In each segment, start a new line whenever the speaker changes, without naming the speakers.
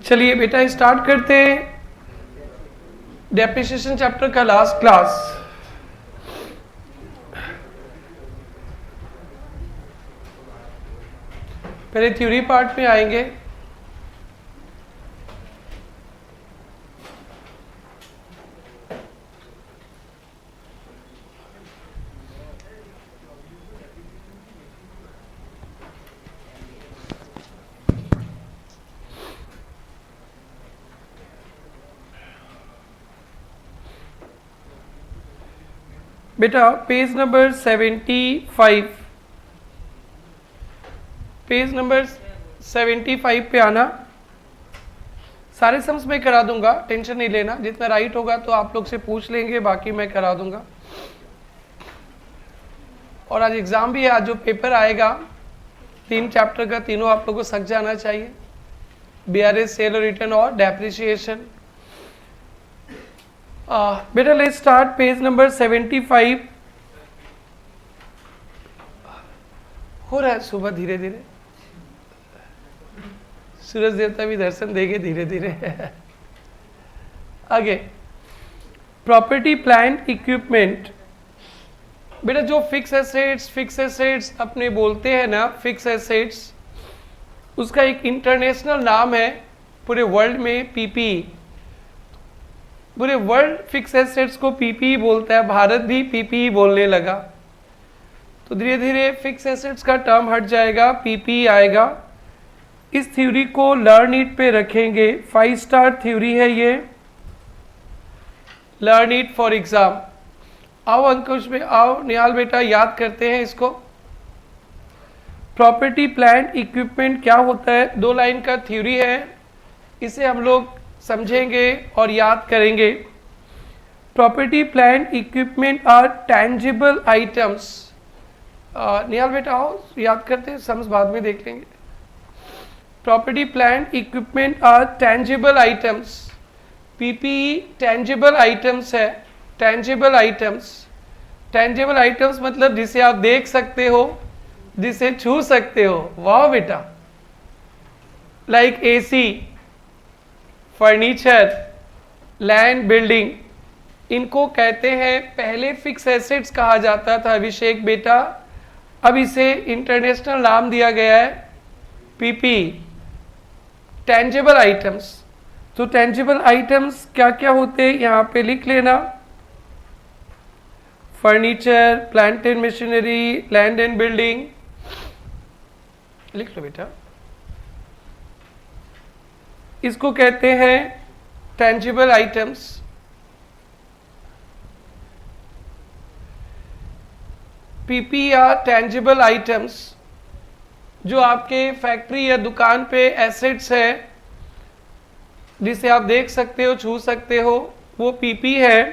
चलिए बेटा स्टार्ट करते हैं डेप्रिसिएशन चैप्टर का लास्ट क्लास। पहले थ्योरी पार्ट में आएंगे। बेटा पेज नंबर 75, पेज नंबर 75 पे आना। सारे सम्स मैं करा दूंगा, टेंशन नहीं लेना। जितना राइट होगा तो आप लोग से पूछ लेंगे, बाकी मैं करा दूंगा। और आज एग्जाम भी है। आज जो पेपर आएगा 3 चैप्टर का, तीनों आप लोग को सक जाना चाहिए। BRS, सेल और रिटर्न और डेप्रिसिएशन। बेटा लेट्स स्टार्ट पेज नंबर 75। हो रहा है सुबह धीरे धीरे, सूरज देवता भी दर्शन देंगे धीरे धीरे। आगे प्रॉपर्टी, प्लांट, इक्विपमेंट। बेटा जो फिक्स एसेट्स अपने बोलते हैं ना, फिक्स एसेट्स, उसका एक इंटरनेशनल नाम है पूरे वर्ल्ड में, PPE। पूरे वर्ल्ड फिक्स एसेट्स को PPE बोलता है। भारत भी PPE बोलने लगा, तो धीरे धीरे फिक्स एसेट्स का टर्म हट जाएगा, PPE आएगा। इस थ्योरी को लर्न इट पे रखेंगे। 5 स्टार थ्योरी है ये, लर्न इट फॉर एग्जाम। आओ अंकुश में आओ, निहाल बेटा याद करते हैं इसको। प्रॉपर्टी, प्लांट, इक्विपमेंट क्या होता है? 2 लाइन का थ्योरी है, इसे हम लोग समझेंगे और याद करेंगे। Property, plant, equipment are tangible items. Nihal बेटा आओ याद करते हैं, सम्स बाद में देख लेंगे। Property, plant, equipment are tangible items. PPE tangible items है। टैंजिबल आइटम्स, टैंजिबल आइटम्स मतलब जिसे आप देख सकते हो, जिसे छू सकते हो। वाह बेटा, like AC, furniture, land, building, इनको कहते हैं, पहले फिक्स एसेट्स कहा जाता था अभिषेक बेटा, अब इसे इंटरनेशनल नाम दिया गया है PPE, टैंजिबल आइटम्स। तो टैंजिबल आइटम्स क्या क्या होते हैं यहाँ पे लिख लेना। Furniture, plant and machinery, land and building, लिख लो बेटा। इसको कहते हैं टैंजिबल आइटम्स। PPE या टैंजिबल आइटम्स जो आपके फैक्ट्री या दुकान पे एसेट्स है, जिसे आप देख सकते हो, छू सकते हो, वो PPE है।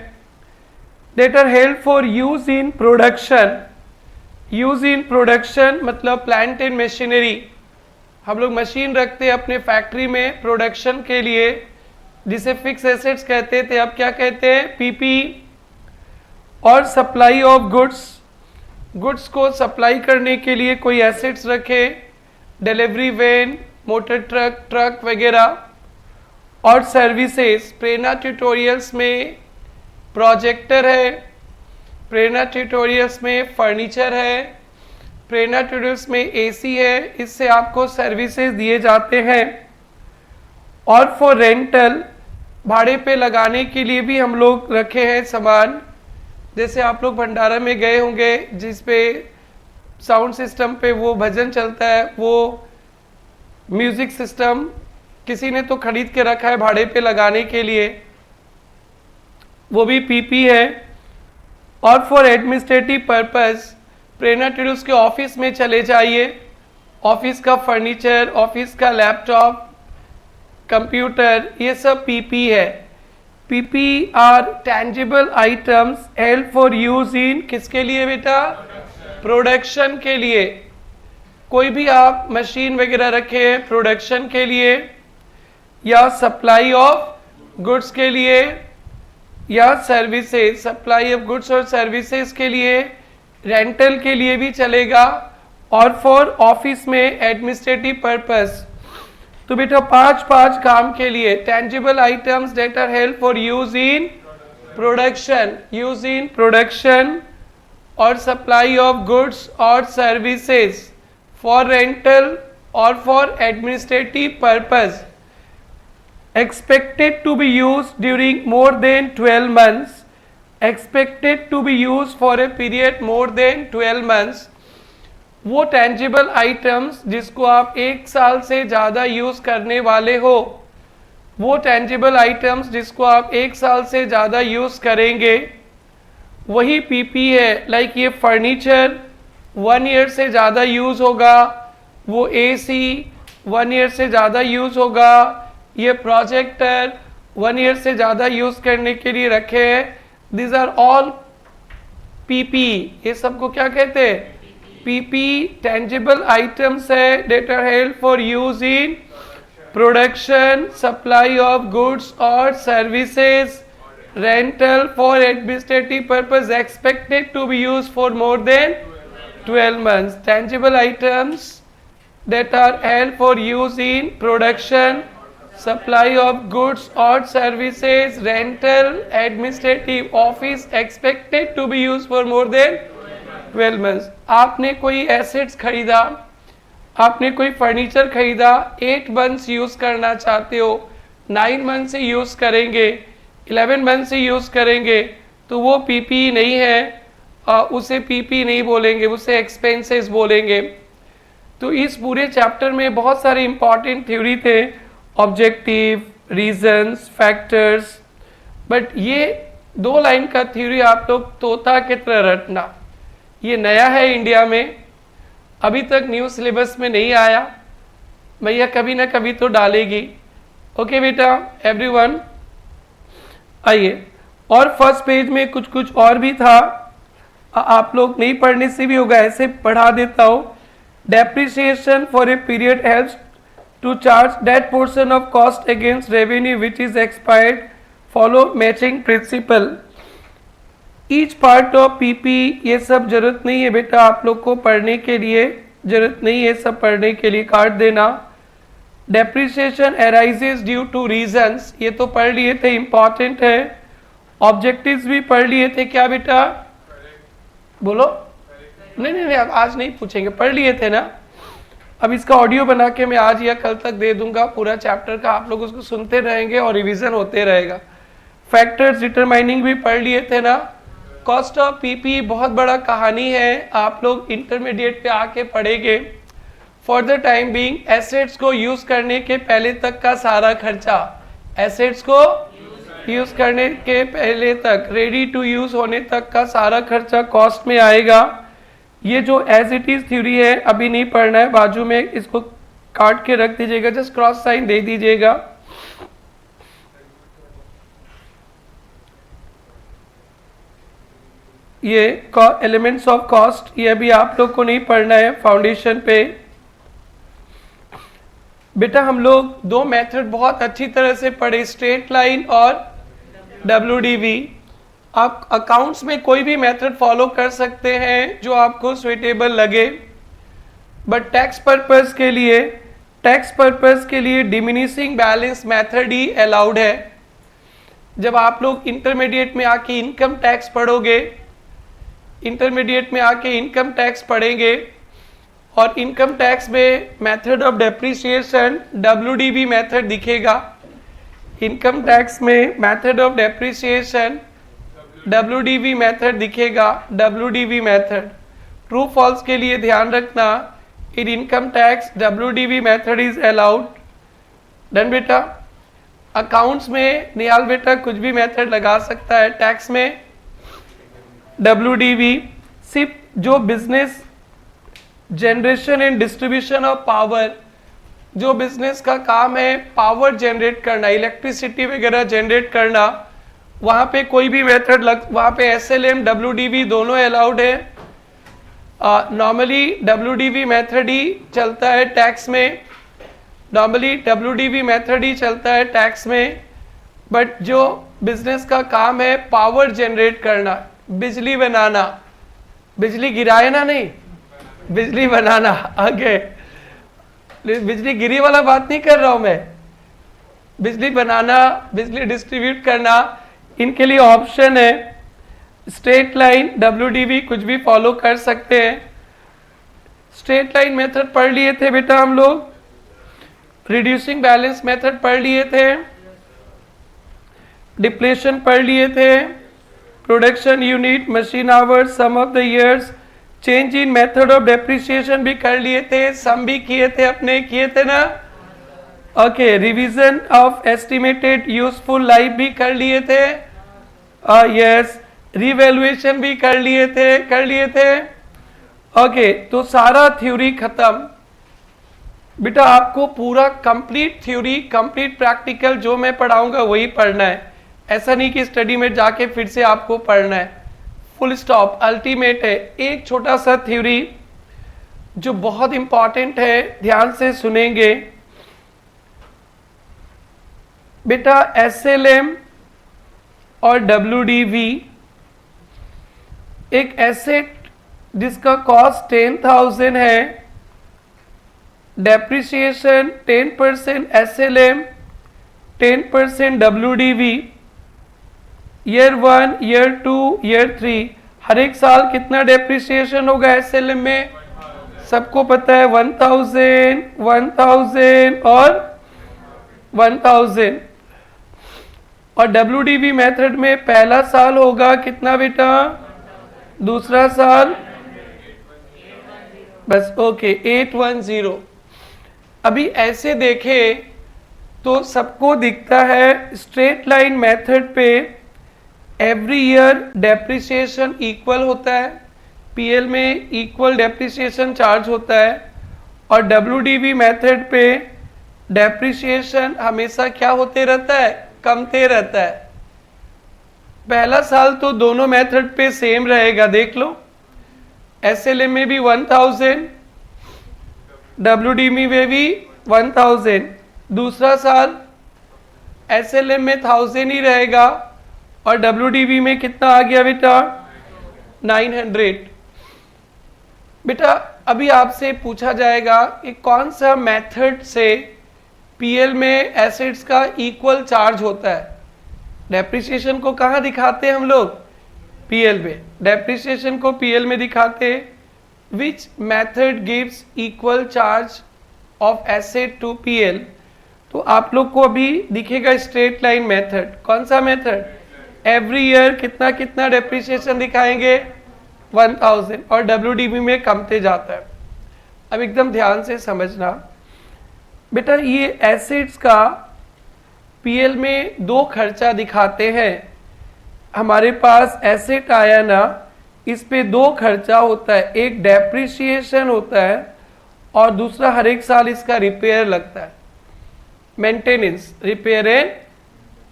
That are held for use in production. Use in production मतलब प्लांट एंड मशीनरी। हम लोग मशीन रखते हैं अपने फैक्ट्री में प्रोडक्शन के लिए, जिसे फिक्स एसेट्स कहते थे, अब क्या कहते हैं? PPE। और सप्लाई ऑफ गुड्स, गुड्स को सप्लाई करने के लिए कोई एसेट्स रखे, डिलीवरी वैन, मोटर ट्रक वगैरह। और सर्विसेज, प्रेरणा ट्यूटोरियल्स में प्रोजेक्टर है, प्रेरणा ट्यूटोरियल्स में फर्नीचर है, प्रेरणा ट्यूटोरियल्स में AC है, इससे आपको सर्विसेज दिए जाते हैं। और फॉर रेंटल, भाड़े पे लगाने के लिए भी हम लोग रखे हैं सामान। जैसे आप लोग भंडारा में गए होंगे, जिस पे साउंड सिस्टम पे वो भजन चलता है, वो म्यूजिक सिस्टम किसी ने तो खरीद के रखा है भाड़े पे लगाने के लिए, वो भी PPE है। और for administrative purpose, Prerna tutorials के ऑफिस में चले जाइए, ऑफिस का फर्नीचर, ऑफिस का लैपटॉप, कंप्यूटर, ये सब PPE है। PPE are tangible items held for use in, किसके लिए बेटा? प्रोडक्शन के लिए। कोई भी आप मशीन वगैरह रखे हैं प्रोडक्शन के लिए, या सप्लाई ऑफ गुड्स के लिए, या सर्विसेज, सप्लाई ऑफ गुड्स और सर्विसेज के लिए, रेंटल के लिए भी चलेगा। और फॉर ऑफिस में एडमिनिस्ट्रेटिव पर्पस, तो बेटा पांच काम के लिए tangible items that are help for use in production और सप्लाई ऑफ गुड्स और सर्विसेज, फॉर रेंटल और for administrative purpose, expected to be used during more than 12 months, expected to be used for a period more than 12 months, वो tangible items जिसको आप एक साल से ज़्यादा यूज़ करने वाले हो, वो tangible items जिसको आप एक साल से ज़्यादा यूज़ करेंगे, वही पीपी है। लाइक ये फर्नीचर 1 ईयर से ज़्यादा यूज़ होगा, वो एसी 1 ईयर से ज़्यादा यूज़ होगा, ये प्रोजेक्टर 1 ईयर से ज़्यादा यूज़ करने के लिए रखे हैं। दिस आर ऑल पीपी, ये सबको क्या कहते हैं? पीपी टेंजिबल आइटम्स है that are help for use in production, supply of goods और services, rental, for administrative purpose, expected to be use for more than 12 months. Tangible items that are held for use in production, supply of goods or services, rental, administrative, office, expected to be used for more than 12 months. आपने कोई assets खरीदा, आपने कोई furniture खरीदा, 8 months use करना चाहते हो, 9 months से यूज़ करेंगे, 11 months से यूज़ करेंगे, तो वो पीपी नहीं है, उसे पीपी नहीं बोलेंगे, उसे एक्सपेंसेस बोलेंगे। तो इस पूरे चैप्टर में बहुत सारे इंपॉर्टेंट थ्योरी थे, ऑब्जेक्टिव, रीजंस, फैक्टर्स, बट ये 2 लाइन का थ्योरी आप लोग तोता की तरह रटना। ये नया है इंडिया में, अभी तक न्यू सिलेबस में नहीं आया, भैया कभी ना कभी तो डालेगी। ओके बेटा एवरीवन, आइए। और फर्स्ट पेज में कुछ कुछ और भी था, आप लोग नहीं पढ़ने से भी होगा, ऐसे पढ़ा देता हूँ। Depreciation for a period helps to charge that portion of cost against revenue which is expired, follow matching principle. Each part of PP, ये सब जरूरत नहीं है बेटा, आप लोग को पढ़ने के लिए जरूरत नहीं है, सब पढ़ने के लिए काट देना। Depreciation arises due to reasons, ये तो पढ़ लिए थे, इंपॉर्टेंट है। ऑब्जेक्टिव्स भी पढ़ लिए थे क्या बेटा? बोलो। नहीं, अब आज नहीं पूछेंगे, पढ़ लिए थे ना। अब इसका ऑडियो बना के मैं आज या कल तक दे दूंगा पूरा चैप्टर का, आप लोग उसको सुनते रहेंगे और रिवीजन होते रहेगा। फैक्टर्स डिटरमाइनिंग भी पढ़ लिए थे ना। कॉस्ट ऑफ पीपी बहुत बड़ा कहानी है, आप लोग इंटरमीडिएट पे आके पढ़ेंगे। For the time being assets को यूज करने के पहले तक का सारा खर्चा, एसेट्स को यूज करने के पहले तक, रेडी टू यूज होने तक का सारा खर्चा कॉस्ट में आएगा। ये जो एज इट इज थ्योरी है अभी नहीं पढ़ना है, बाजू में इसको काट के रख दीजिएगा, जस्ट क्रॉस साइन दे दीजिएगा। ये एलिमेंट्स ऑफ कॉस्ट, ये अभी आप लोग को नहीं पढ़ना है फाउंडेशन पे। बेटा हम लोग 2 मेथड बहुत अच्छी तरह से पढ़े, स्ट्रेट लाइन और WDV। आप अकाउंट्स में कोई भी मेथड फॉलो कर सकते हैं जो आपको सुइटेबल लगे, बट टैक्स पर्पस के लिए डिमिनिशिंग बैलेंस मेथड ही अलाउड है। जब आप लोग इंटरमीडिएट में आके इनकम टैक्स पढ़ोगे, इंटरमीडिएट में आके इनकम टैक्स पढ़ेंगे और इनकम टैक्स में method of depreciation WDV method दिखेगा। इनकम टैक्स में method of depreciation WDV method दिखेगा, WDV मेथड। ट्रू फॉल्स के लिए ध्यान रखना, इन income tax WDV method is allowed. Done बेटा। अकाउंट्स में निहाल बेटा कुछ भी मेथड लगा सकता है, टैक्स में WDV। सिर्फ जो business generation and distribution of power, जो बिजनेस का काम है पावर जनरेट करना, इलेक्ट्रिसिटी वगैरह जनरेट करना, वहाँ पे कोई भी मेथड वहाँ पे SLM WDV दोनों अलाउड है। नॉर्मली WDV मेथड ही चलता है टैक्स में, नॉर्मली WDV मेथड ही चलता है टैक्स में। बट जो बिजनेस का काम है पावर जनरेट करना, बिजली बनाना, बिजली गिराए ना नहीं, बिजली बनाना, आगे बिजली गिरी वाला बात नहीं कर रहा हूं मैं। बिजली बनाना, बिजली डिस्ट्रीब्यूट करना, इनके लिए ऑप्शन है स्ट्रेट लाइन, WDV, कुछ भी फॉलो कर सकते हैं। स्ट्रेट लाइन मेथड पढ़ लिए थे बेटा हम लोग, रिड्यूसिंग बैलेंस मेथड पढ़ लिए थे, डिप्लेशन पढ़ लिए थे, production unit, machine hours, sum of the years, change in method of depreciation भी कर लिए थे, सम भी किए थे, अपने किए थे ना। Okay, revision of estimated useful life भी कर लिए थे, यस, रिवैल्यूएशन भी कर लिए थे। ओके, तो सारा थ्योरी खत्म बेटा। आपको पूरा कंप्लीट थ्योरी, कंप्लीट प्रैक्टिकल जो मैं पढ़ाऊंगा वही पढ़ना है। ऐसा नहीं कि स्टडी में जाके फिर से आपको पढ़ना है, फुल स्टॉप, अल्टीमेट है। एक छोटा सा थ्योरी जो बहुत इंपॉर्टेंट है, ध्यान से सुनेंगे बेटा। SLM और WDV, एक एसेट जिसका कॉस्ट 10,000 है, depreciation 10% SLM, 10% WDV, year 1, year 2, year 3, हर एक साल कितना डेप्रिसिएशन होगा SLM में? सबको पता है 1000, 1000 और 1000। और WDV मेथड में पहला साल होगा कितना बेटा? दूसरा साल बस, ओके, 810। अभी ऐसे देखें तो सबको दिखता है स्ट्रेट लाइन मेथड पे एवरी ईयर डेप्रिसिएशन इक्वल होता है, PL में इक्वल डेप्रिसिएशन चार्ज होता है। और WDV मेथड पे डेप्रिसिएशन हमेशा क्या होते रहता है? कमते रहता है। पहला साल तो दोनों मेथड पे सेम रहेगा, देख लो, SLM में भी 1000, WDV में भी 1000। दूसरा साल SLM में 1000 ही रहेगा और WDV में कितना आ गया बेटा? 900। बेटा अभी आपसे पूछा जाएगा कि कौन सा मेथड से PL में एसेट्स का इक्वल चार्ज होता है। डेप्रिसिएशन को कहाँ दिखाते हैं हम लोग? PL में। डेप्रिसिएशन को PL में दिखाते हैं। Which method gives equal charge of asset to PL? तो आप लोग को अभी दिखेगा स्ट्रेट लाइन मेथड। कौन सा मेथड? एवरी ईयर कितना कितना डेप्रिसिएशन दिखाएंगे? 1000, और WDV में कमते जाता है। अब एकदम ध्यान से समझना बेटा, ये एसेट्स का PL में दो खर्चा दिखाते हैं। हमारे पास एसेट आया ना, इस पे दो खर्चा होता है, एक डेप्रिसिएशन होता है और दूसरा हर एक साल इसका रिपेयर लगता है, maintenance, repair and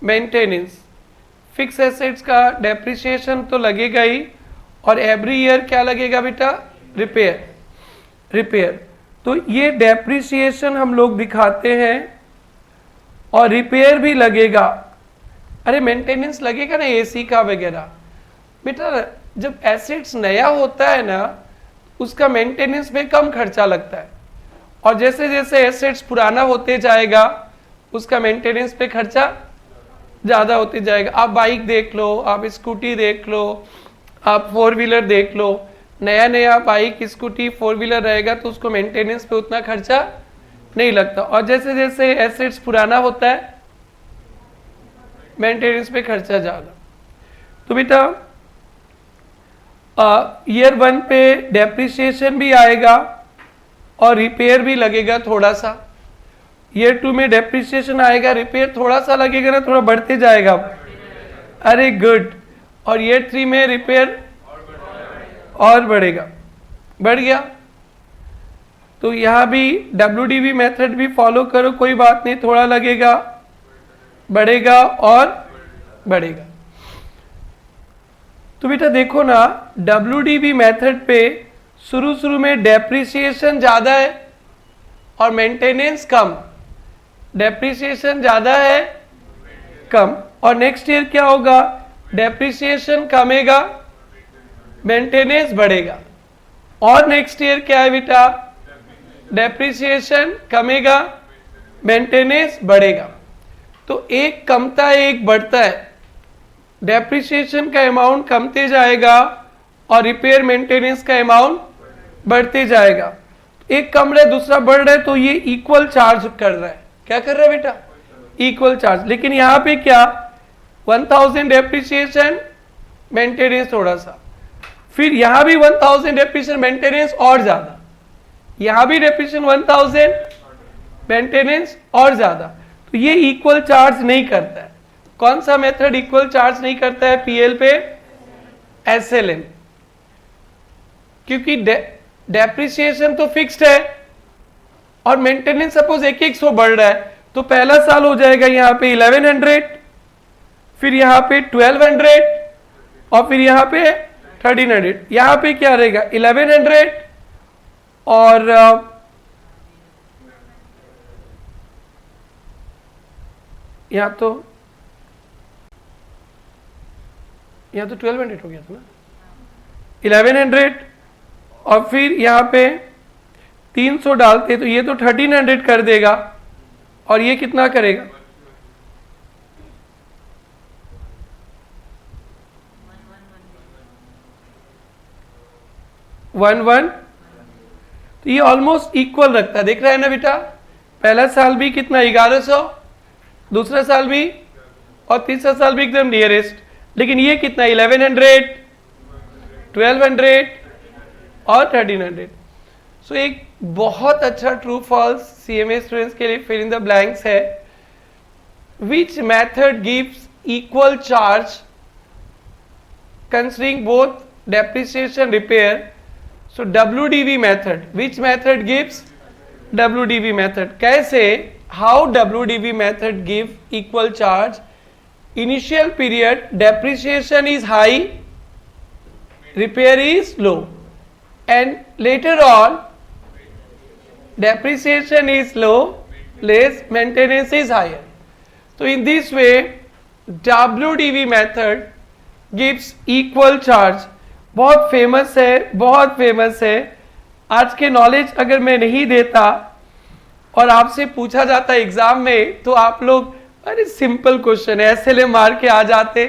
maintenance. Fix assets का डेप्रिसिएशन तो लगेगा ही, और एवरी ईयर क्या लगेगा बेटा? रिपेयर। तो ये डेप्रिसिएशन हम लोग दिखाते हैं और रिपेयर भी लगेगा। अरे मेंटेनेंस लगेगा ना, AC का वगैरह। बेटा जब एसेट्स नया होता है ना, उसका मेंटेनेंस में कम खर्चा लगता है, और जैसे जैसे एसेट्स पुराना होते जाएगा उसका मेंटेनेंस पे खर्चा ज़्यादा होते जाएगा। आप बाइक देख लो, आप स्कूटी देख लो, आप 4 व्हीलर देख लो। नया नया बाइक, स्कूटी, 4 व्हीलर रहेगा तो उसको मेंटेनेंस पे उतना खर्चा नहीं लगता, और जैसे जैसे एसेट्स पुराना होता है मेंटेनेंस पे खर्चा ज़्यादा। तो बेटा ईयर 1 पे डेप्रिसिएशन भी आएगा और रिपेयर भी लगेगा थोड़ा सा। ईयर 2 में डेप्रिसिएशन आएगा, रिपेयर थोड़ा सा लगेगा ना, थोड़ा बढ़ते जाएगा। अरे गुड। और ईयर 3 में रिपेयर और बढ़ेगा, बढ़ गया। तो यहाँ भी WDV मेथड भी फॉलो करो, कोई बात नहीं, थोड़ा लगेगा, बढ़ेगा और बढ़ेगा। तो बेटा देखो ना, WDV मेथड पे शुरू में डेप्रिसिएशन ज़्यादा है और मेंटेनेंस कम। डेप्रिसिएशन ज़्यादा है, कम, और नेक्स्ट ईयर क्या होगा? डेप्रिसिएशन कमेगा, मेंटेनेंस बढ़ेगा, और नेक्स्ट ईयर क्या है बेटा? डेप्रिसिएशन कमेगा, मेंटेनेंस बढ़ेगा। तो एक कमता है एक बढ़ता है, डेप्रिसिएशन का अमाउंट कमते जाएगा और रिपेयर मेंटेनेंस का अमाउंट बढ़ते जाएगा। एक कम रहा है दूसरा बढ़ रहा है, तो ये इक्वल चार्ज कर रहा है। क्या कर रहा है बेटा? Equal charge. लेकिन यहां पे क्या, 1000 डेप्रिसिएशन, मेंटेनेंस थोड़ा सा, फिर यहां भी 1000 डेप्रिसिएशन, मेंटेनेंस और ज्यादा, यहां भी डेप्रिसिएशन 1000, मेंटेनेंस और ज्यादा। तो ये इक्वल चार्ज नहीं करता है। कौन सा मेथड इक्वल चार्ज नहीं करता है पीएल पे? एसएलएम। क्योंकि डेप्रिसिएशन तो फिक्स्ड है और मेंटेनेंस सपोज 100 बढ़ रहा है, तो पहला साल हो जाएगा यहां पे 1100, फिर यहां पे 1200 और फिर यहां पे 1300। यहां पे क्या रहेगा? 1100 और यहां तो 1200 हो गया था ना, 1100 और फिर यहां पे 300 डालते तो ये तो 1300 कर देगा, और ये कितना करेगा? 11। तो ये ऑलमोस्ट इक्वल रखता है, देख रहा है ना बेटा? पहला साल भी कितना? 1100, दूसरा साल भी, और तीसरा साल भी एकदम नियरेस्ट। लेकिन ये कितना? 1100, 1200 और 1300। सो एक बहुत अच्छा ट्रू फॉल्स सीएमए स्टूडेंट्स के लिए फिल इन द ब्लैंक्स है। Which method gives equal charge considering both depreciation repair? So WDV method. Which method gives? WDV method. कैसे? How WDV method give equal charge? Initial period depreciation is high, repair is low, and later on depreciation is low, less, maintenance is higher. So in this way WDV method gives equal charge। बहुत famous है, बहुत famous है। आज के knowledge अगर मैं नहीं देता और आपसे पूछा जाता एग्जाम में, तो आप लोग अरे सिंपल क्वेश्चन है एसएलएम मार के आ जाते।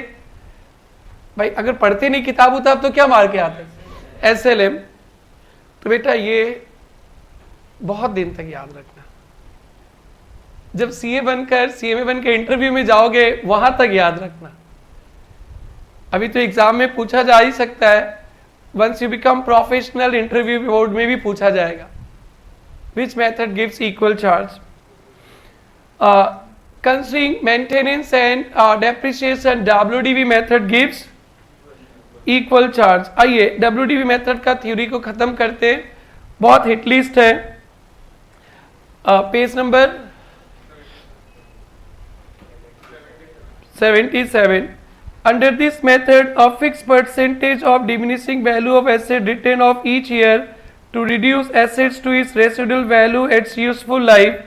भाई अगर पढ़ते नहीं किताब उताब तो क्या मार के आते? एसएलएम। तो बेटा ये बहुत दिन तक याद रखना। जब सीए बनकर सीएमए बनकर इंटरव्यू में जाओगे वहां तक याद रखना। अभी तो एग्जाम में पूछा जा ही सकता है, once you become professional interview board में भी पूछा जाएगा। Which method gives equal charge? Considering maintenance and depreciation, WDV method gives equal charge। आइए WDV method का थ्योरी को खत्म करते हैं। बहुत हिट लिस्ट है। Page number 77। Under this method, a fixed percentage of diminishing value of asset written off each year to reduce assets to its residual value at its useful life।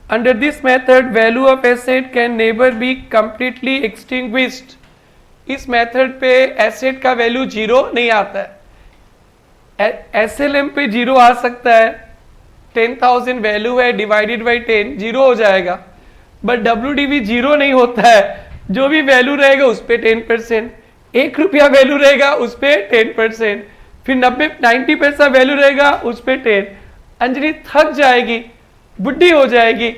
Under this method, value of asset can never be completely extinguished। इस method पे asset का value zero नहीं आता है। SLM पे zero आ सकता है, 10,000 value है डिवाइडेड बाई 10 जीरो हो जाएगा, बट WDV जीरो नहीं होता है। जो भी वैल्यू रहेगा उस पे 10%, 1 रुपया वैल्यू रहेगा उस पे 10%, फिर 90 पैसा वैल्यू रहेगा उस पे 10। अंजलि थक जाएगी, बुढ़ी हो जाएगी,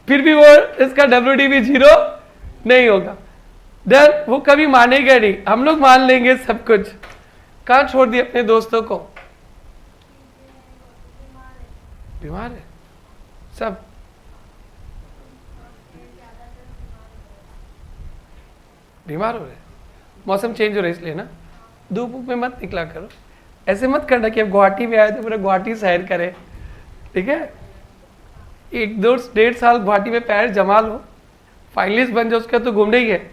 फिर भी वो इसका WDV जीरो नहीं होगा। डर वो कभी मानेगा नहीं, हम लोग मान लेंगे सब कुछ। कहाँ छोड़ दिए अपने दोस्तों को? बीमार है सब। बीमार हो रहे, मौसम चेंज हो रहा है इसलिए ना। धूप में मत निकला करो, ऐसे मत करना कि अब गुवाहाटी में आए तो पूरा गुवाहाटी सैर करें, ठीक है? 1-1.5 साल गुवाहाटी में पैर जमा लो, फाइनलिस्ट बन जाओ, उसका तो घूमने ही है।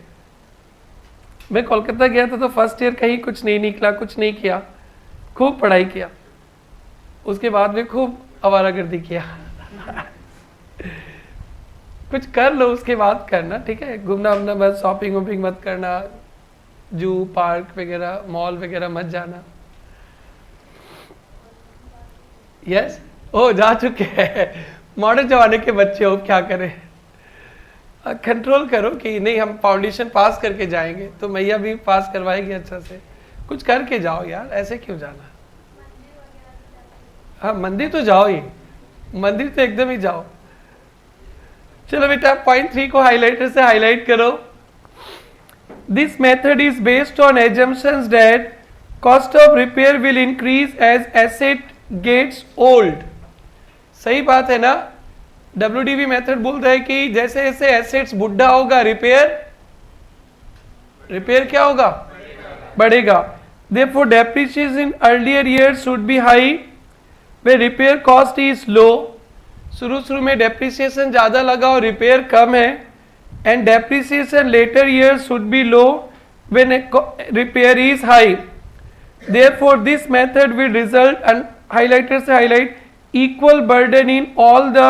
मैं कोलकाता गया था तो फर्स्ट ईयर कहीं कुछ नहीं निकला, कुछ नहीं किया, खूब पढ़ाई किया, उसके बाद में खूब आवारागर्दी किया। कुछ कर लो उसके बाद करना, ठीक है? घूमना वूमना बस, शॉपिंग वॉपिंग मत करना, जू पार्क वगैरह मॉल वगैरह मत जाना। यस ओ जा चुके हैं, मॉडर्न जमाने के बच्चे हो, क्या करें। कंट्रोल करो कि नहीं हम फाउंडेशन पास करके जाएंगे, तो मैया भी पास करवाएगी अच्छा से। कुछ करके जाओ यार, ऐसे क्यों जाना। हाँ मंदिर तो जाओ ही, मंदिर तो एकदम ही जाओ। चलो बेटा पॉइंट 3 को हाइलाइटर से हाईलाइट करो। This method is based on assumptions that cost of repair will increase as asset gets old. सही बात है ना। WDV मेथड बोल रहा है कि जैसे जैसे एसेट्स बुढ़ा होगा रिपेयर क्या होगा, बढ़ेगा। Therefore depreciation in earlier years should be high where repair cost is low। शुरू में डेप्रिसिएशन ज्यादा लगा और रिपेयर कम है। And depreciation later years should be low when repair is high। Therefore this method will result, and highlighter से highlight, equal burden in all the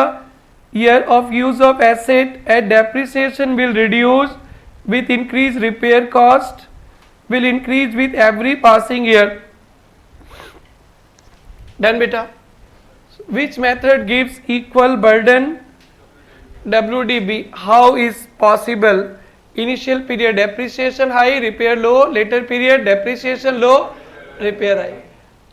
year of use of asset, and depreciation will reduce with increased repair cost will increase with every passing year। Done beta। Which method gives equal burden? WDB। How is possible? Initial period depreciation high, repair low, later period depreciation low, repair high।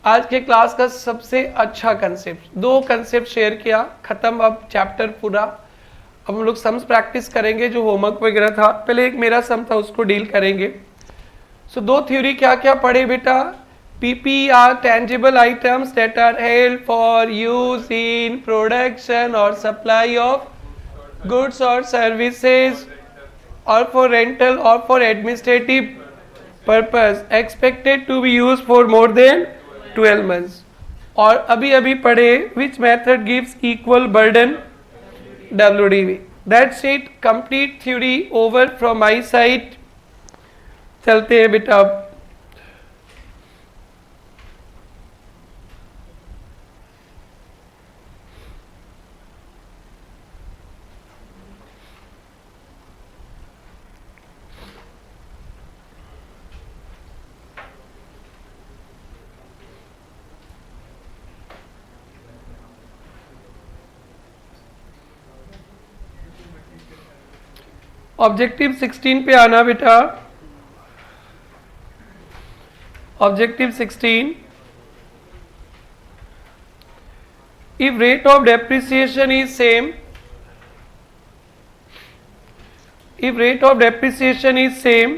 आज के class का सबसे अच्छा concept, 2 concept share किया, खत्म अब chapter पूरा। अब हम लोग सम्स प्रैक्टिस करेंगे, जो होमवर्क वगैरह था, पहले एक मेरा सम था उसको डील करेंगे। सो 2 थ्योरी क्या क्या पढ़े बेटा। PP are tangible items that are held for use in production और सप्लाई ऑफ गुड्स और सर्विसेज, और फॉर रेंटल और for administrative purpose, expected to be use for more than 12 months। और अभी अभी पढ़े which method gives equal burden? WDV। That's it, complete theory over from my side। चलते हैं बेटा। ऑब्जेक्टिव 16 पे आना बेटा। Objective 16, if rate of depreciation is same, if rate of depreciation is same,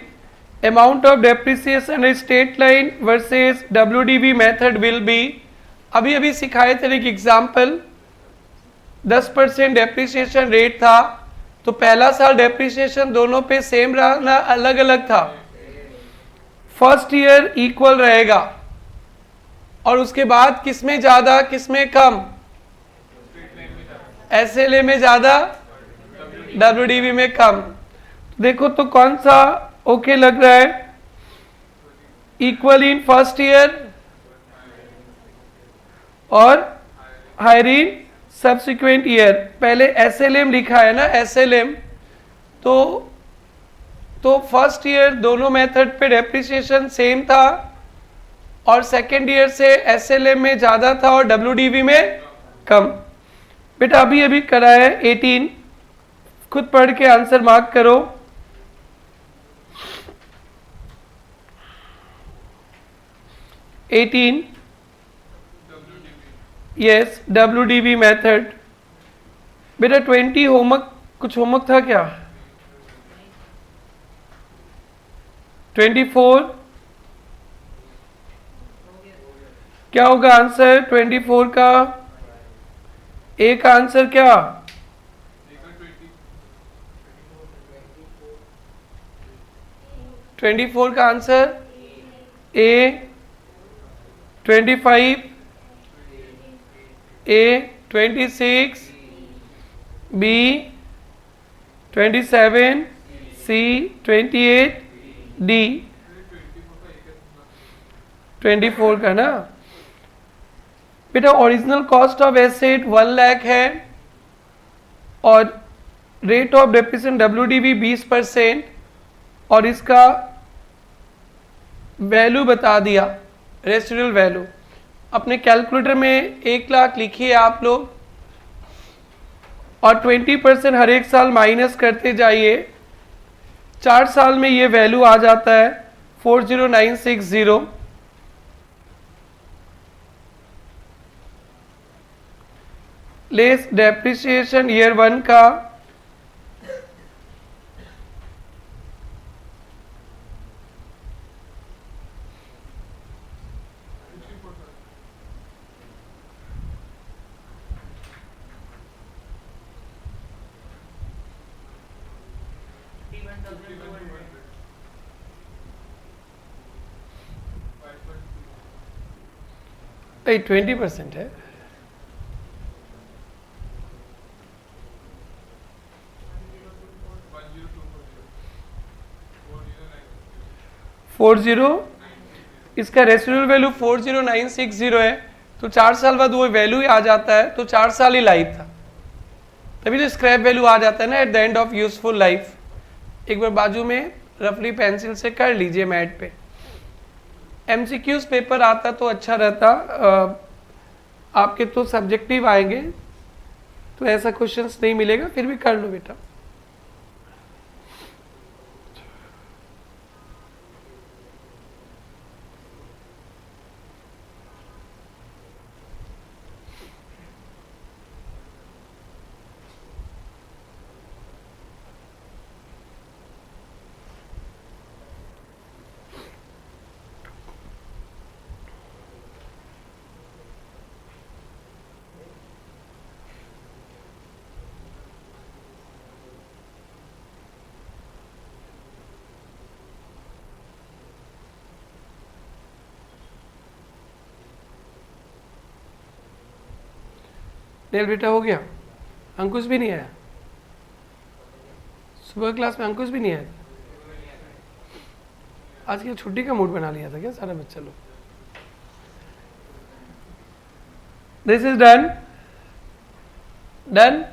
amount of depreciation is straight line versus WDV method will be। अभी अभी सिखाए थे एक एग्जाम्पल, 10% डेप्रिसिएशन रेट था, तो पहला साल डेप्रिसिएशन दोनों पे सेम रहा ना अलग अलग था? फर्स्ट ईयर इक्वल रहेगा, और उसके बाद किसमें ज्यादा किसमें कम? SLA में ज्यादा, WDV में कम। देखो तो कौन सा ओके लग रहा है? इक्वल इन फर्स्ट ईयर और हायर इन सब्सिक्वेंट ईयर। पहले SLM लिखा है ना, SLM, तो फर्स्ट ईयर दोनों मेथड पे डेप्रिसिएशन सेम था, और सेकेंड ईयर से SLM में ज्यादा था और WDV में कम। बेटा अभी अभी करा है 18, खुद पढ़ के आंसर मार्क करो। Yes, WDV method. बेटा 20 होमवर्क, कुछ होमवर्क था क्या? 24 क्या होगा आंसर 24 का? एक आंसर क्या? 24 का answer A, 25 A, 26 B, 27 C, 28 D। 24 का ना बेटा। Original cost of asset 1 lakh है, और रेट ऑफ डेप्रिसिएशन WDV 20%, और इसका वैल्यू बता दिया, रेसिडुअल वैल्यू। अपने कैलकुलेटर में 1,00,000 लिखिए आप लोग और 20% हर एक साल माइनस करते जाइए। 4 साल में ये वैल्यू आ जाता है 40960। लेस डेप्रिसिएशन ईयर 1 का 20% है। इसका रेसिडुअल वैल्यू 40960 है, तो 4 साल बाद वो वैल्यू ही आ जाता है, तो 4 साल ही लाइफ था, तभी तो स्क्रैप वैल्यू आ जाता है ना at the end of useful life. एक बार बाजू में रफली पेंसिल से कर लीजिए मैट पे। एमसीक्यूज पेपर आता तो अच्छा रहता, आपके तो सब्जेक्टिव आएंगे तो ऐसा क्वेश्चंस नहीं मिलेगा, फिर भी कर लो बेटा। नेल बेटा हो गया? अंकुश भी नहीं आया? सुबह क्लास में अंकुश भी नहीं आया? आज की छुट्टी का मूड बना लिया था क्या सारा बच्चा लोग? This is done. डन।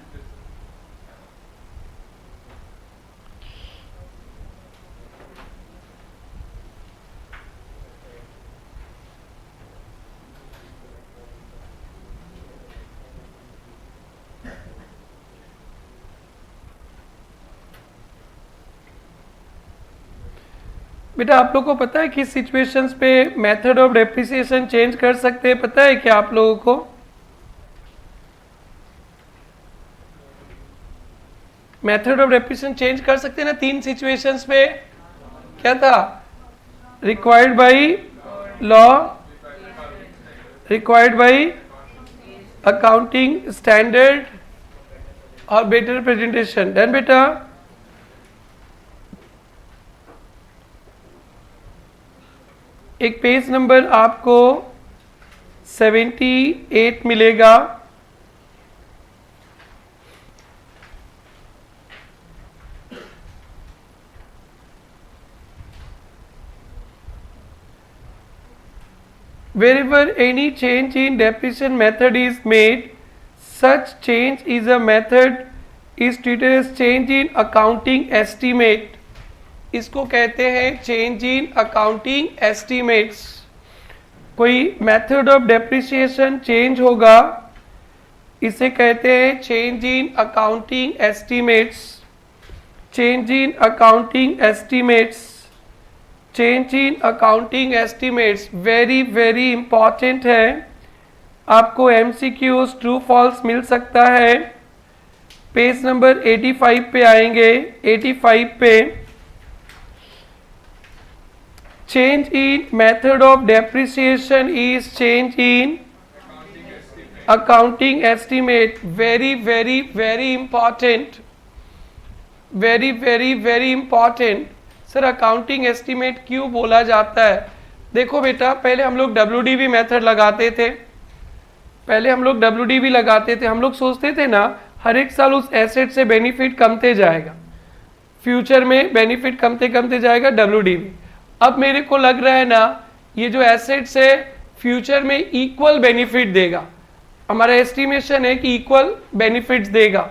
बेटा आप लोगों को पता है किस सिचुएशंस पे मेथड ऑफ डेप्रिसिएशन चेंज कर सकते हैं? पता है क्या आप लोगों को? मेथड ऑफ डेप्रिसिएशन चेंज कर सकते हैं ना 3 सिचुएशंस पे। क्या था? Required by law, required by accounting standard और बेटर प्रेजेंटेशन। डन बेटा। एक पेज नंबर आपको 78 मिलेगा। Wherever any change in depreciation method is made, such change is a method is treated as change in accounting estimate. इसको कहते हैं change in accounting estimates. कोई method of depreciation change होगा, इसे कहते हैं change in accounting estimates. Change in accounting estimates, change in accounting estimates very very important है। आपको एमसीक्यूज ट्रू फॉल्स मिल सकता है। पेज नंबर 85 पे आएंगे। 85 पे change in method of depreciation is change in accounting estimate. Very very very important, very very very important। Sir accounting estimate क्यों बोला जाता है? देखो बेटा पहले हम लोग WDV मेथड लगाते थे, हम लोग सोचते थे ना हर एक साल उस एसेट से बेनिफिट कमते जाएगा, फ्यूचर में बेनिफिट कमते जाएगा WDV। अब मेरे को लग रहा है ना ये जो एसेट्स है फ्यूचर में इक्वल बेनिफिट देगा। हमारा एस्टिमेशन है कि इक्वल बेनिफिट्स देगा,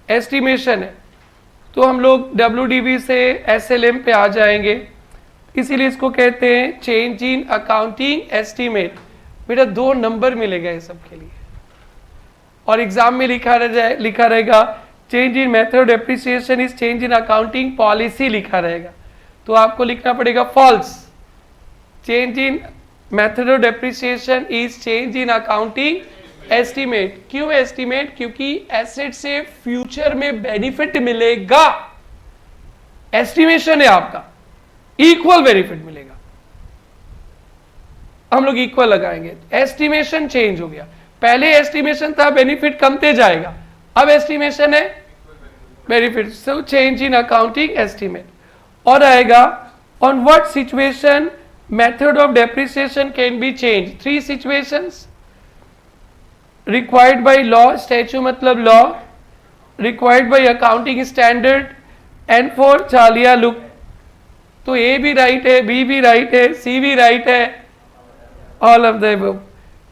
एस्टिमेशन है, तो हम लोग WDV से SLM पे आ जाएंगे। इसीलिए इसको कहते हैं चेंज इन अकाउंटिंग एस्टिमेट। बेटा 2 नंबर मिलेगा ये सब के लिए। और एग्जाम में लिखा रहेगा change in method of depreciation is change in accounting policy लिखा रहेगा, तो आपको लिखना पड़ेगा false. Change in method of depreciation is change in accounting estimate. क्यों एस्टीमेट? क्योंकि एसेट से फ्यूचर में बेनिफिट मिलेगा, एस्टिमेशन है आपका, इक्वल बेनिफिट मिलेगा, हम लोग इक्वल लगाएंगे। एस्टिमेशन चेंज हो गया, पहले एस्टिमेशन था बेनिफिट कमते जाएगा, अब एस्टिमेशन है benefit, so change in accounting estimate. और आएगा on what situation method of depreciation can be change. 3 situations required by law, statue मतलब law, required by accounting standard and for चालिया लुक। तो ए भी राइट है, बी भी राइट है, सी भी राइट है, ऑल ऑफ द अबव।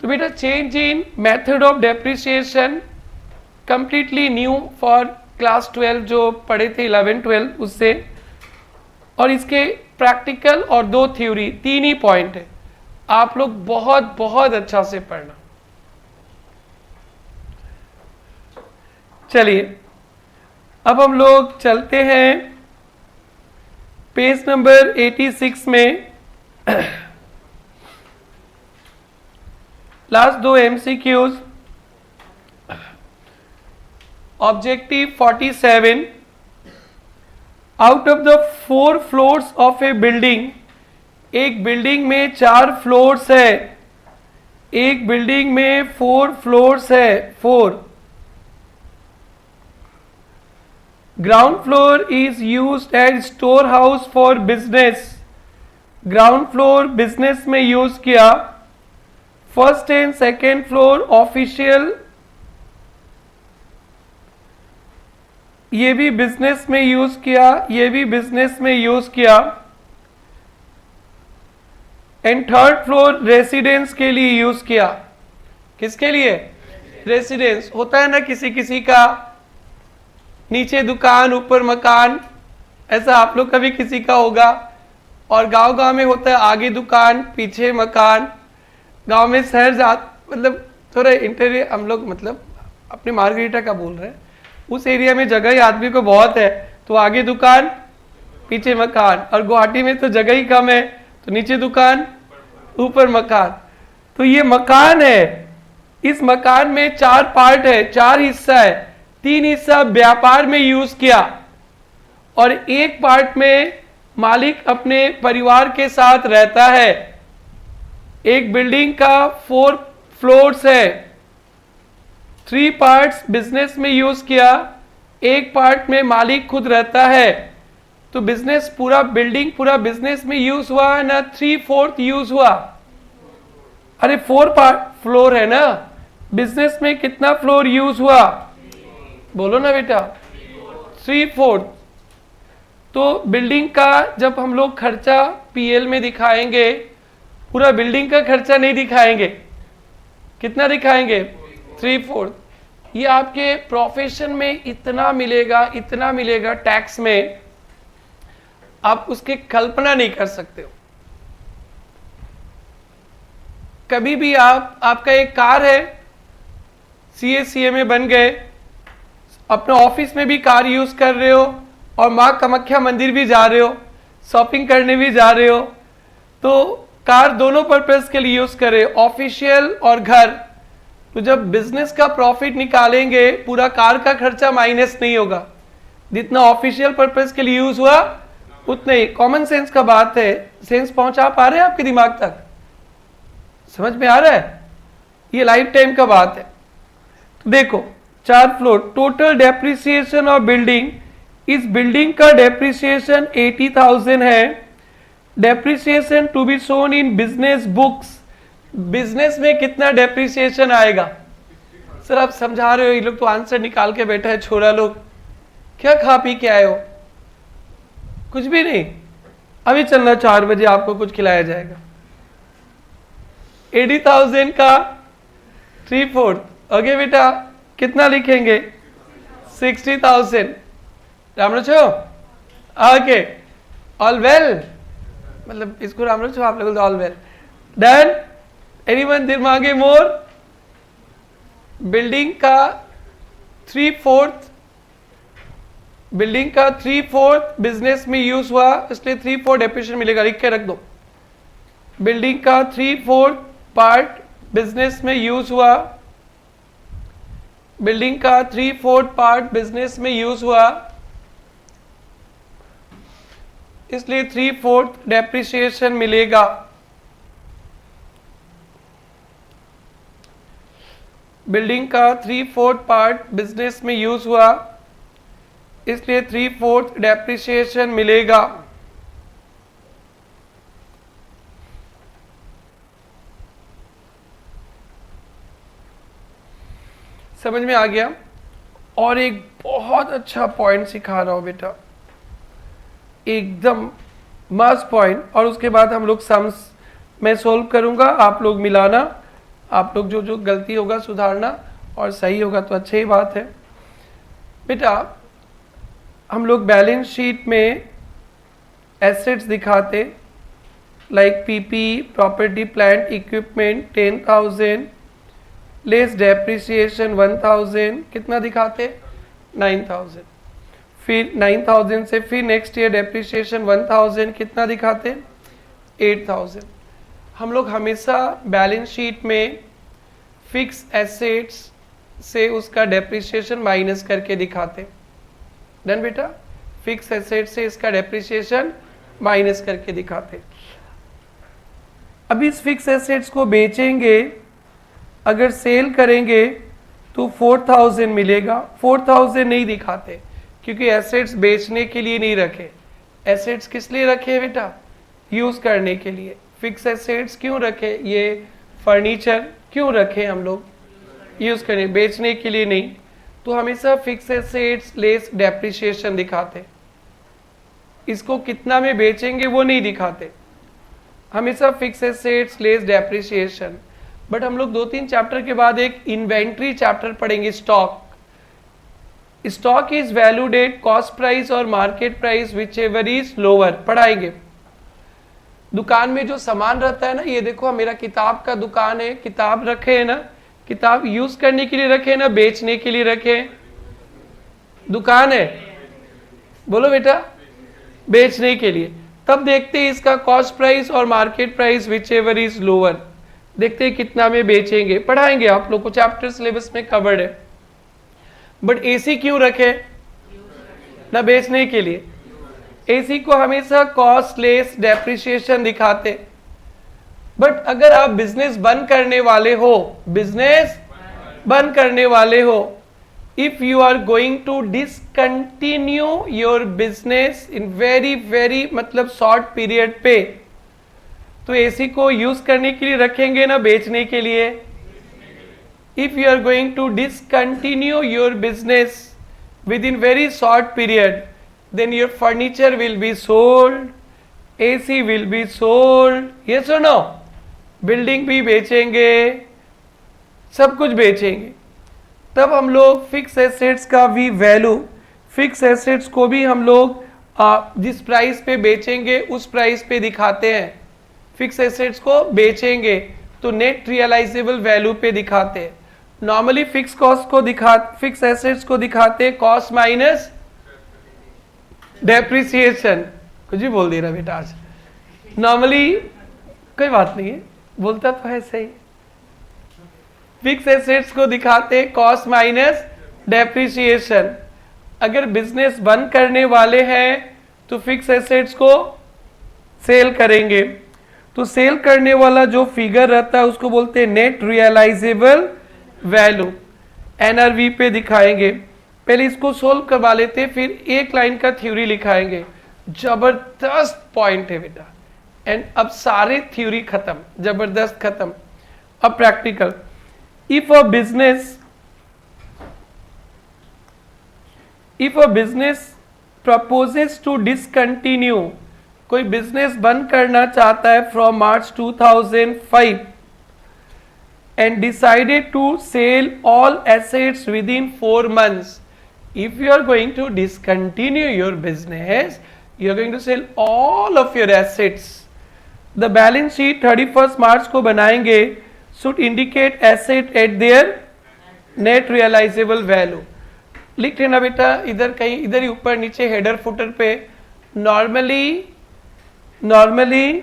तो बेटा change in method of depreciation completely new for class 12 जो पढ़े थे 11-12 उससे, और इसके प्रैक्टिकल और 2 थ्योरी, 3 ही पॉइंट है, आप लोग बहुत बहुत अच्छा से पढ़ना। चलिए अब हम लोग चलते हैं पेज नंबर 86 में। Last 2 MCQs। Objective 47, out of the 4 floors of A building, एक बिल्डिंग में 4 फ्लोर्स है, एक बिल्डिंग में 4 फ्लोर्स है, 4। Ground floor is used as store house for business, ground floor business में यूज किया। First and second floor official, ये भी बिजनेस में यूज किया, ये भी बिजनेस में यूज किया। एंड थर्ड फ्लोर रेसिडेंस के लिए यूज किया। किसके लिए? रेसिडेंस। होता है ना किसी किसी का नीचे दुकान ऊपर मकान, ऐसा आप लोग का भी किसी का होगा। और गांव गांव में होता है आगे दुकान पीछे मकान। गांव में शहर मतलब थोड़ा इंटीरियर, हम लोग मतलब अपने मार्गरीटा का बोल रहे हैं, उस एरिया में जगह ही आदमी को बहुत है, तो आगे दुकान पीछे मकान। और गुवाहाटी में तो जगह ही कम है, तो नीचे दुकान ऊपर मकान। तो ये मकान है, इस मकान में 4 पार्ट है, 4 हिस्सा है। 3 हिस्सा व्यापार में यूज किया और 1 पार्ट में मालिक अपने परिवार के साथ रहता है। एक बिल्डिंग का 4 फ्लोर्स है, 3 पार्ट्स बिजनेस में यूज किया, 1 पार्ट में मालिक खुद रहता है। तो बिजनेस पूरा, बिल्डिंग पूरा बिजनेस में यूज हुआ ना 3/4 यूज हुआ? अरे 4 पार्ट फ्लोर है ना, बिजनेस में कितना फ्लोर यूज हुआ? बोलो ना बेटा, 3/4। तो बिल्डिंग का जब हम लोग खर्चा पीएल में दिखाएंगे, पूरा बिल्डिंग का खर्चा नहीं दिखाएंगे, कितना दिखाएंगे? 3/4। ये आपके प्रोफेशन में इतना मिलेगा, इतना मिलेगा टैक्स में, आप उसकी कल्पना नहीं कर सकते हो। कभी भी आपका एक कार है, CA में बन गए, अपने ऑफिस में भी कार यूज कर रहे हो और माँ कामाख्या मंदिर भी जा रहे हो, शॉपिंग करने भी जा रहे हो, तो कार दोनों पर्पस के लिए यूज करे, ऑफिशियल और घर। तो जब बिजनेस का प्रॉफिट निकालेंगे, पूरा कार का खर्चा माइनस नहीं होगा, जितना ऑफिशियल पर्पस के लिए यूज हुआ उतना ही। कॉमन सेंस का बात है, सेंस पहुंचा पा रहे हैं आपके दिमाग तक? समझ में आ रहा है? ये लाइफ टाइम का बात है। तो देखो 4 floor, total depreciation of building, इस बिल्डिंग का डेप्रिसिएशन 80,000 है। Depreciation to be shown in business books, business में कितना डेप्रिसिएशन आएगा? सर आप समझा रहे हो, ये लोग तो आंसर निकाल के बैठा है छोरा लोग, क्या खा पी के आए हो? कुछ भी नहीं, अभी चलना 4 बजे आपको कुछ खिलाया जाएगा। 80,000 का 3/4, ओके बेटा कितना लिखेंगे? 60,000। राम रचो, ओके, ऑल वेल, मतलब इसको राम रचो, आप लोग ऑल वेल, डन। एनीवन दिमागे मोर? बिल्डिंग का 3/4 बिजनेस में यूज हुआ, इसलिए 3/4 डेप्रिसिएशन मिलेगा, लिख के रख दो। बिल्डिंग का 3/4 पार्ट बिजनेस में यूज हुआ, बिल्डिंग का 3/4 पार्ट बिजनेस में यूज हुआ, इसलिए 3/4 डेप्रिसिएशन मिलेगा। बिल्डिंग का 3/4 पार्ट बिजनेस में यूज हुआ, इसलिए 3/4 डेप्रिसिएशन मिलेगा। समझ में आ गया? और एक बहुत अच्छा पॉइंट सिखा रहा हूं बेटा, एकदम मस्त पॉइंट, और उसके बाद हम लोग सम्स मैं सोल्व करूंगा, आप लोग मिलाना, आप लोग जो जो गलती होगा सुधारना, और सही होगा तो अच्छी ही बात है। बेटा हम लोग बैलेंस शीट में एसेट्स दिखाते, like PP, property plant equipment 10,000 less depreciation 1,000, कितना दिखाते? 9,000। फिर 9,000 से फिर नेक्स्ट ईयर डेप्रिसिएशन 1,000, कितना दिखाते? 8,000। हम लोग हमेशा बैलेंस शीट में फिक्स एसेट्स से उसका डेप्रिसिएशन माइनस करके दिखाते। डन बेटा? फिक्स एसेट से इसका डेप्रिसिएशन माइनस करके दिखाते। अब इस फिक्स एसेट्स को बेचेंगे, अगर सेल करेंगे तो 4,000 मिलेगा। 4,000 नहीं दिखाते क्योंकि एसेट्स बेचने के लिए नहीं रखे। एसेट्स किस लिए रखे बेटा? यूज करने के लिए। फिक्स एसेट्स क्यों रखे? ये फर्नीचर क्यों रखे हम लोग? यूज करने, बेचने के लिए नहीं। तो हमेशा फिक्स एसेट्स लेस डेप्रिसिएशन दिखाते। इसको कितना में बेचेंगे वो नहीं दिखाते, हमेशा fix assets less depreciation. But हम लोग 2-3 चैप्टर के बाद एक इन्वेंट्री चैप्टर पढ़ेंगे, stock. Stock is valued at cost price और market price whichever is lower, पढ़ाएंगे। दुकान में जो सामान रहता है ना, ये देखो मेरा किताब का दुकान है, किताब रखे है ना, किताब यूज करने के लिए रखे ना, बेचने के लिए रखे? दुकान है, बोलो बेटा, बेचने के लिए। तब देखते हैं इसका कॉस्ट प्राइस और market price whichever is lower, देखते हैं कितना में बेचेंगे, पढ़ाएंगे आप लोग को, चैप्टर सिलेबस में कवर्ड है। बट एसी क्यों रखे? ना बेचने के लिए। एसी को हमेशा कॉस्ट लेस डेप्रिसिएशन दिखाते। बट अगर आप बिजनेस बंद करने वाले हो, बिजनेस बंद करने वाले हो, if you are going to discontinue your business in very मतलब शॉर्ट पीरियड पे, तो एसी को यूज करने के लिए रखेंगे ना बेचने के लिए? If you are going to discontinue your business within very short period, then your furniture will be sold, AC will be sold, yes or no? Building भी बेचेंगे, सब कुछ बेचेंगे। तब हम लोग फिक्स एसेट्स का भी वैल्यू, फिक्स एसेट्स को भी हम लोग जिस प्राइस पे बेचेंगे उस प्राइस पे दिखाते हैं। फिक्स एसेट्स को बेचेंगे तो नेट रियलाइजेबल वैल्यू पे दिखाते हैं। नॉर्मली फिक्स कॉस्ट को फिक्स एसेट्स को दिखाते कॉस्ट माइनस डेप्रिसिएशन। कुछ भी बोल दे रहा बेटा आज, नॉर्मली कोई बात नहीं है, बोलता तो है सही। फिक्स एसेट्स को दिखाते कॉस्ट माइनस डेप्रिसिएशन। अगर बिजनेस बंद करने वाले हैं तो फिक्स एसेट्स को सेल करेंगे, तो सेल करने वाला जो फिगर रहता है उसको बोलते हैं नेट रियलाइजेबल वैल्यू, एनआरवी पे दिखाएंगे। पहले इसको सोल्व करवा लेते, फिर एक लाइन का थ्योरी लिखाएंगे। जबरदस्त पॉइंट है बेटा। एंड अब सारे थ्योरी खत्म, जबरदस्त खत्म। अब practical. If a business proposes to discontinue, कोई बिजनेस बंद करना चाहता है from March 2005 and decided to sell all assets within 4 months, if you are going to discontinue your business, you are going to sell all of your assets. The balance sheet 31st March को बनाएंगे should indicate asset at their net realizable value. लिख लेना बेटा इधर कहीं, इधर ही ऊपर नीचे हेडर फुटर पे नॉर्मली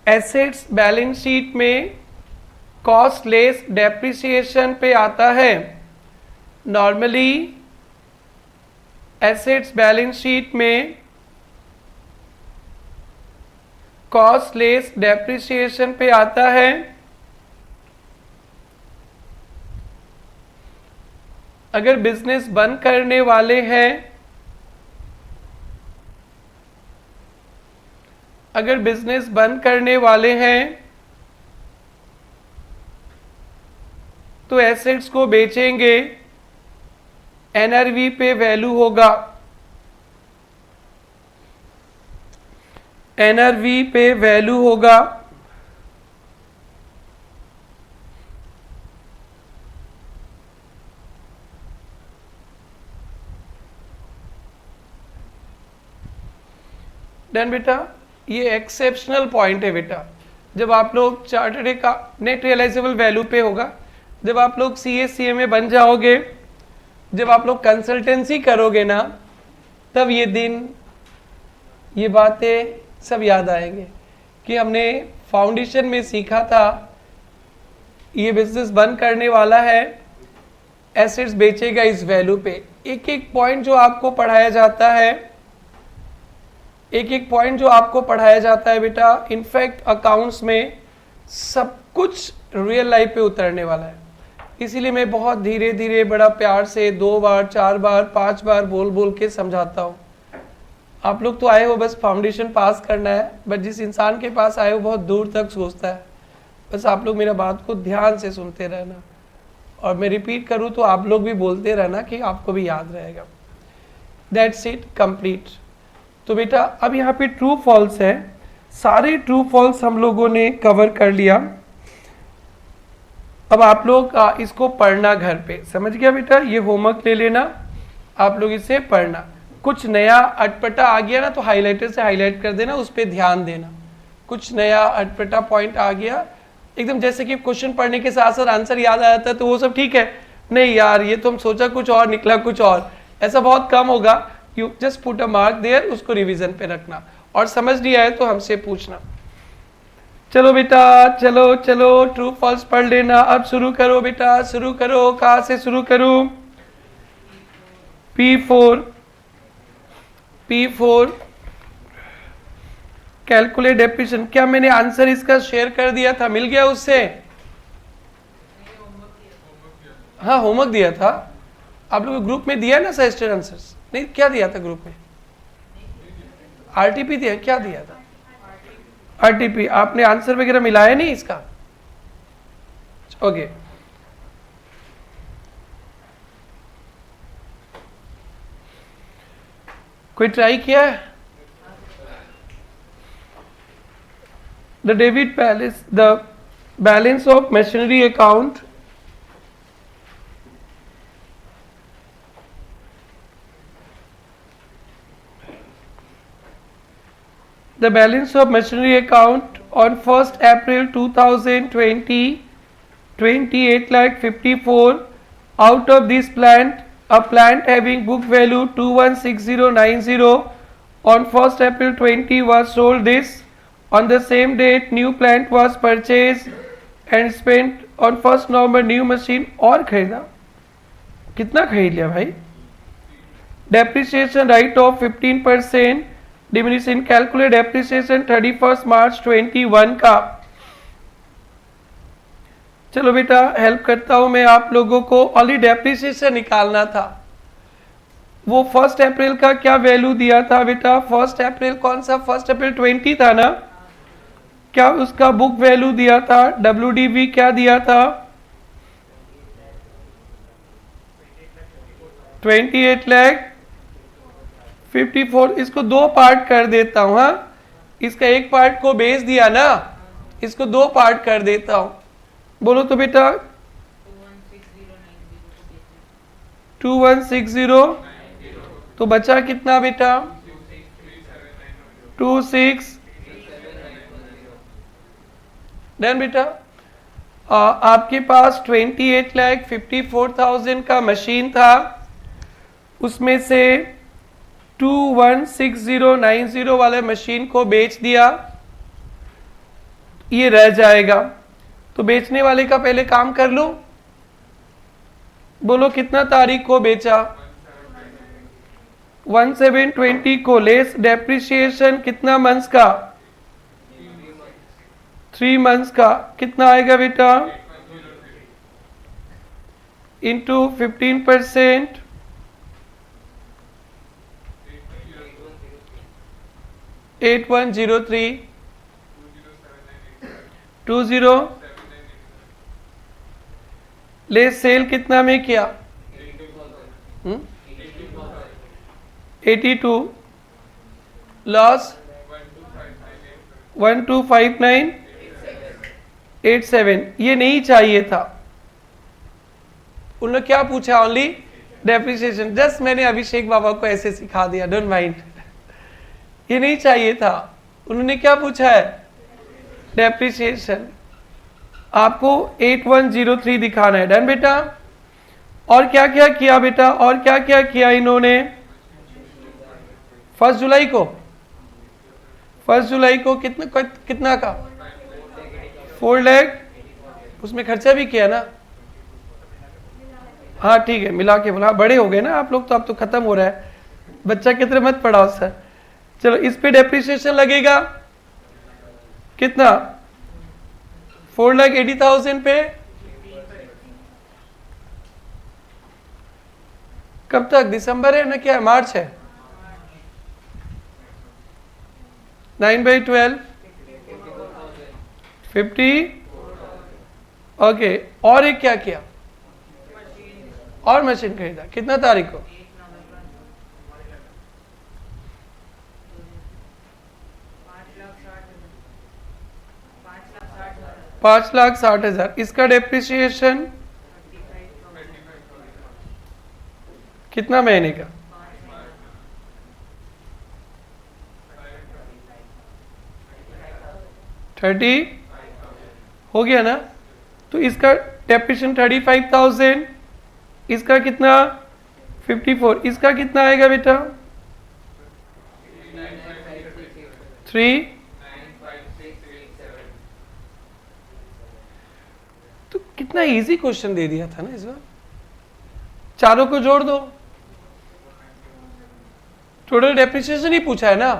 एसेट्स बैलेंस शीट में कॉस्ट लेस डेप्रिसिएशन पे आता है। नॉर्मली एसेट्स बैलेंस शीट में कॉस्ट लेस डेप्रिसिएशन पे आता है। अगर बिजनेस बंद करने वाले हैं, अगर बिजनेस बंद करने वाले हैं तो एसेट्स को बेचेंगे, एनआरवी पे वैल्यू होगा, एनआरवी पे वैल्यू होगा। डन बेटा, ये एक्सेप्शनल पॉइंट है बेटा। जब आप लोग चार्टर्ड का नेट रियलाइजेबल वैल्यू पे होगा, जब आप लोग CA में बन जाओगे, जब आप लोग कंसल्टेंसी करोगे ना, तब ये दिन, ये बातें सब याद आएंगे कि हमने फाउंडेशन में सीखा था ये बिजनेस बंद करने वाला है, एसेट्स बेचेगा इस वैल्यू पे। एक एक पॉइंट जो आपको पढ़ाया जाता है, एक एक पॉइंट जो आपको पढ़ाया जाता है बेटा, इनफैक्ट अकाउंट्स में सब कुछ रियल लाइफ पे उतरने वाला है। इसीलिए मैं बहुत धीरे धीरे बड़ा प्यार से 2 बार 4 बार 5 बार बोल बोल के समझाता हूँ। आप लोग तो आए हो बस फाउंडेशन पास करना है, बट जिस इंसान के पास आए हो बहुत दूर तक सोचता है। बस आप लोग मेरा बात को ध्यान से सुनते रहना, और मैं रिपीट करूँ तो आप लोग भी बोलते रहना कि आपको भी याद रहेगा। That's it, complete. तो बेटा अब यहाँ पे ट्रू फॉल्स है, सारे ट्रू फॉल्स हम लोगों ने कवर कर लिया। अब आप लोग इसको पढ़ना घर पे, समझ गया बेटा? ये होमवर्क ले लेना, आप लोग इसे पढ़ना। कुछ नया अटपटा आ गया ना तो हाइलाइटर से हाईलाइट कर देना, उस पर ध्यान देना। कुछ नया अटपटा पॉइंट आ गया, एकदम जैसे कि क्वेश्चन पढ़ने के साथ साथ आंसर याद आ जाता है तो वो सब ठीक है, नहीं यार ये तो हम सोचा कुछ और निकला कुछ और, ऐसा बहुत कम होगा। You just put a mark there, उसको रिवीजन पे रखना, और समझ नहीं आए तो हमसे पूछना। चलो बेटा, चलो चलो ट्रू फॉल्स पढ़ लेना। अब शुरू करो बेटा, शुरू करो। कहाँ से शुरू करूं? P4 calculate depreciation. क्या मैंने आंसर इसका शेयर कर दिया था? मिल गया उससे? हाँ होमवर्क दिया था, आप लोग ग्रुप में दिया ना सजेस्टेड आंसर्स? नहीं, क्या दिया था ग्रुप में? RTP दिया, क्या दिया था? RTP। आपने आंसर वगैरह मिलाया नहीं इसका? ओके कोई ट्राई किया है? The debit balance, the balance of machinery account, the balance of machinery account on 1st April 2020 28,54,000. Out of this plant, a plant having book value 216090 on 1st April 20 was sold. This on the same date new plant was purchased and spent on 1st November new machine और खरीदा। कितना खरीद लिया भाई? Depreciation write off 15%, diminishing calculate depreciation 31 मार्च 21 का। चलो बेटा help करता हूं मैं आप लोगों को। ऑलरेडी डेप्रिसिएशन निकालना था, वो 1 अप्रैल का क्या वैल्यू दिया था बेटा? 1 अप्रैल कौन सा? 1 अप्रैल 20 था ना? क्या उसका बुक वैल्यू दिया था? WDV क्या दिया था? 28,54,000। इसको 2 पार्ट कर देता हूं। हाँ, इसका एक पार्ट को बेच दिया ना, इसको 2 पार्ट कर देता हूं। बोलो तो बेटा 2160, तो बचा कितना बेटा? 26 डन बेटा। आपके पास 28,54,000 का मशीन था, उसमें से 216090 वाले मशीन को बेच दिया, ये रह जाएगा। तो बेचने वाले का पहले काम कर लो, बोलो कितना तारीख को बेचा? 1720 को लेस डेप्रिसिएशन कितना मंथ्स का? 3 मंथ्स का। कितना आएगा बेटा? इंटू 15%, 810320 लेस सेल कितना में किया? 82 लॉस 125987। ये नहीं चाहिए था। उन्होंने क्या पूछा? Only depreciation. जस्ट मैंने अभिषेक बाबा को ऐसे सिखा दिया, डोंट माइंड। ये नहीं चाहिए था। उन्होंने क्या पूछा है? डेप्रिसिएशन। आपको 8103 दिखाना है। डन बेटा। और क्या क्या किया बेटा? और क्या क्या किया इन्होंने? 1 जुलाई को, 1 जुलाई को कितना का? 4 लाख। उसमें खर्चा भी किया ना? हाँ ठीक है, मिला के बोला। बड़े हो गए ना आप लोग तो, अब तो खत्म हो रहा है, बच्चा की तरह मत पढ़ाओ सर। चलो इस पे डेप्रिसिएशन लगेगा कितना? 4,80,000 पे। कब तक? दिसंबर है ना, क्या है? मार्च है। 9/12 50। ओके। और एक क्या किया? और मशीन खरीदा। कितना तारीख को? 5,60,000। इसका डेप्रिसिएशन कितना महीने का? 30 हो गया ना? तो इसका डेप्रिसिएशन 35,000, इसका कितना? 54। इसका कितना आएगा बेटा? 3। तो कितना इजी क्वेश्चन दे दिया था ना इस बार। चारों को जोड़ दो, टोटल डेप्रिसिएशन ही पूछा है ना।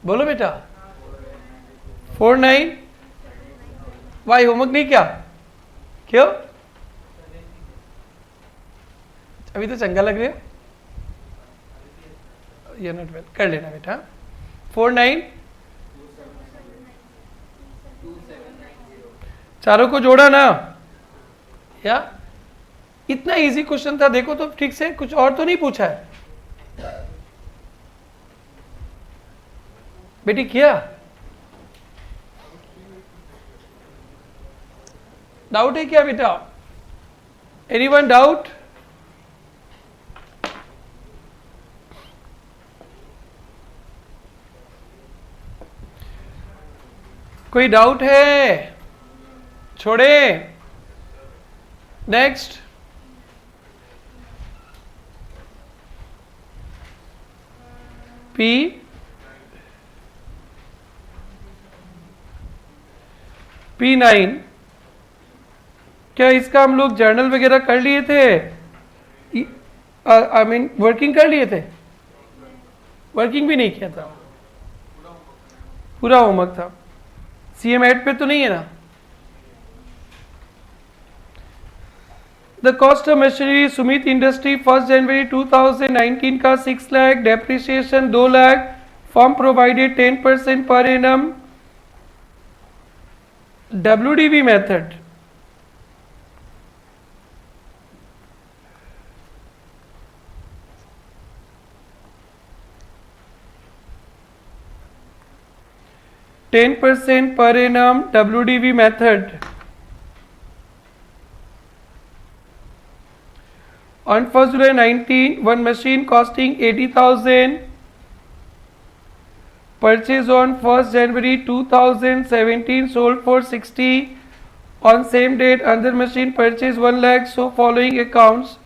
बोलो बेटा। 49। भाई होमवर्क नहीं क्या? क्यों? अभी तो चंगा लग रहे हो। ये नॉट वेल, कर लेना बेटा। 49 चारों को जोड़ा ना या? इतना इजी क्वेश्चन था, देखो तो ठीक से, कुछ और तो नहीं पूछा है बेटी? किया? डाउट है क्या बेटा? Anyone doubt? कोई डाउट है? छोड़े। नेक्स्ट। P P9। क्या इसका हम लोग जर्नल वगैरह कर लिए थे? आई मीन वर्किंग कर लिए थे? वर्किंग भी नहीं किया था, पूरा होमवर्क था। CM एड पे तो नहीं है ना? The cost of machinery Sumit industry 1 जनवरी 2019 का 6 lakh, depreciation 2 lakh, form provided 10% per annum, WDV method. %10 per annum WDV method. On 1st July 19, one machine costing 80,000 purchase on 1st January 2017, sold for 60 on same date. Another machine purchased 1 lakh. So following accounts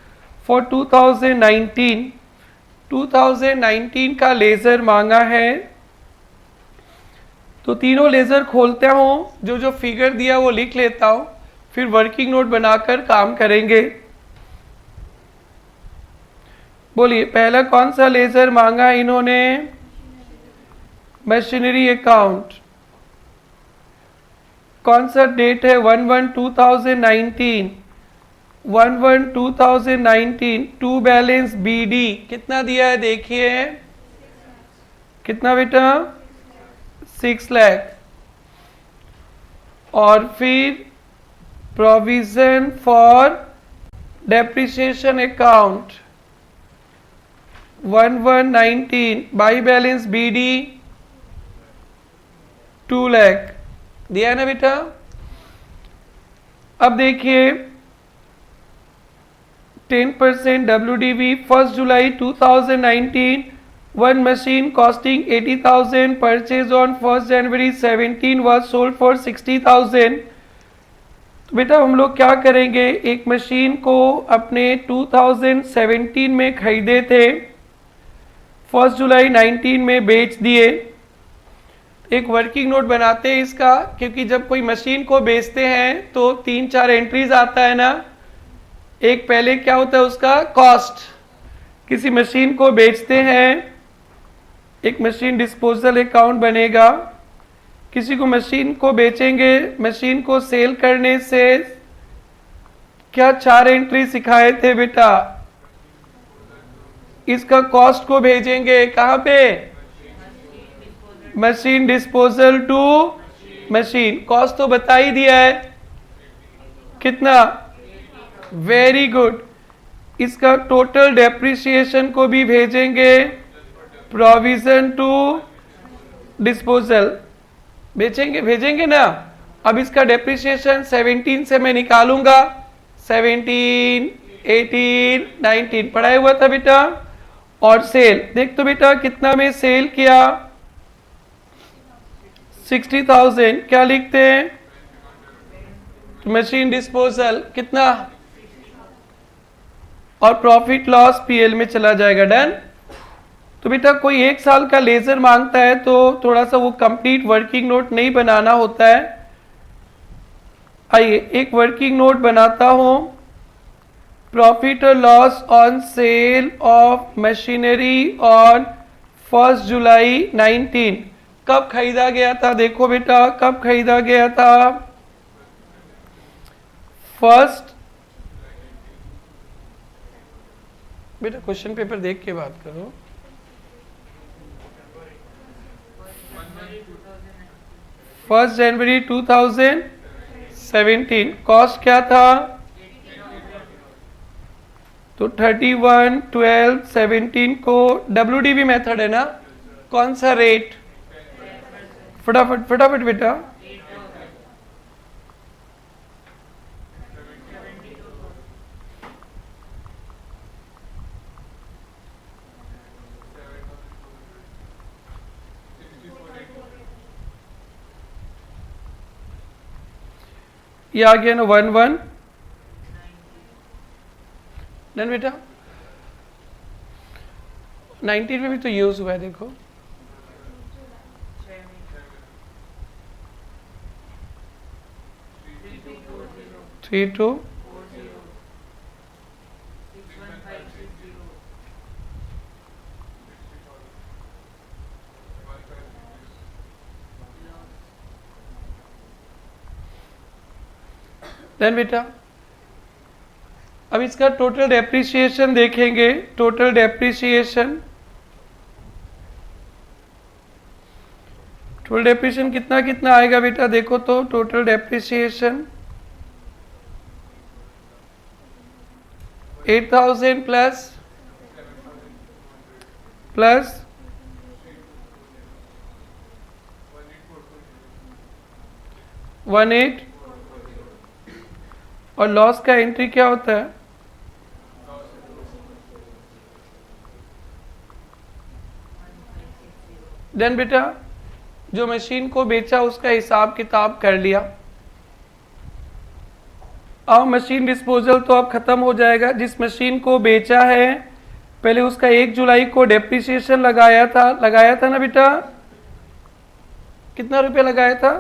for 2019. 2019 का laser मांगा है, तो तीनों laser खोलता हूँ, जो जो figure दिया वो लिख लेता हूँ, फिर वर्किंग नोट बनाकर काम करेंगे। बोलिए पहला कौन सा लेज़र मांगा इन्होंने? Machinery account. कौन सा डेट है? 1/1/2019। 1/1/2019। टू बैलेंस BD कितना दिया है देखिए, कितना बेटा? 6 लाख। और फिर provision for depreciation account 1/1/19। By balance BD 2 lakh दिया ना बेटा। अब देखिए 10% WDV 1st July 2019, one machine costing 80,000 purchased on 1st January 17 was sold for 60,000। तो बेटा हम लोग क्या करेंगे, एक मशीन को अपने 2017 में खरीदे थे, 1 जुलाई 19 में बेच दिए। एक वर्किंग नोट बनाते हैं इसका, क्योंकि जब कोई मशीन को बेचते हैं तो 3-4 एंट्रीज आता है ना। एक पहले क्या होता है उसका कॉस्ट, किसी मशीन को बेचते हैं, एक मशीन डिस्पोजल अकाउंट बनेगा। किसी को मशीन को बेचेंगे, मशीन को सेल करने से क्या 4 एंट्री सिखाए थे बेटा? इसका कॉस्ट को भेजेंगे कहाँ पे? Machine disposal to machine. Cost तो बता ही दिया है, कितना? Very good. इसका टोटल डेप्रिसिएशन को भी भेजेंगे, प्रोविजन टू डिस्पोजल बेचेंगे, भेजेंगे ना। अब इसका डेप्रिसिएशन 17 से मैं निकालूंगा, 17, 18, 19 पढ़ाया हुआ था बेटा। और सेल देख तो बेटा कितना में सेल किया? 60,000। क्या लिखते हैं? मशीन डिस्पोजल कितना? और प्रॉफिट लॉस PL में चला जाएगा। डन। तो बेटा कोई 1 साल का लेजर मांगता है तो थोड़ा सा वो कंप्लीट वर्किंग नोट नहीं बनाना होता है। आइए एक वर्किंग नोट बनाता हूं। प्रॉफिट और loss on sale of machinery on 1 जुलाई 19। कब खरीदा गया था? देखो बेटा कब खरीदा गया था? 1 बेटा क्वेश्चन पेपर देख के बात करो। 1 जनवरी 2017। कॉस्ट क्या था? तो 31, 12, 17 को WDV मेथड है ना। कौन सा रेट? फटाफट फटाफट बेटा। ये आ गया ना 1/1। डन बेटा। 19 में भी तो यूज हुआ है देखो। थ्री टू देन बेटा अब इसका टोटल डेप्रिसिएशन देखेंगे। टोटल डेप्रिसिएशन कितना कितना आएगा बेटा? देखो तो टोटल डेप्रिसिएशन 8,000 प्लस 18। और लॉस का एंट्री क्या होता है? डन बेटा, जो मशीन को बेचा उसका हिसाब किताब कर लिया। अब मशीन डिस्पोजल तो अब खत्म हो जाएगा। जिस मशीन को बेचा है पहले उसका 1 जुलाई को डेप्रिसिएशन लगाया था ना बेटा? कितना रुपया लगाया था?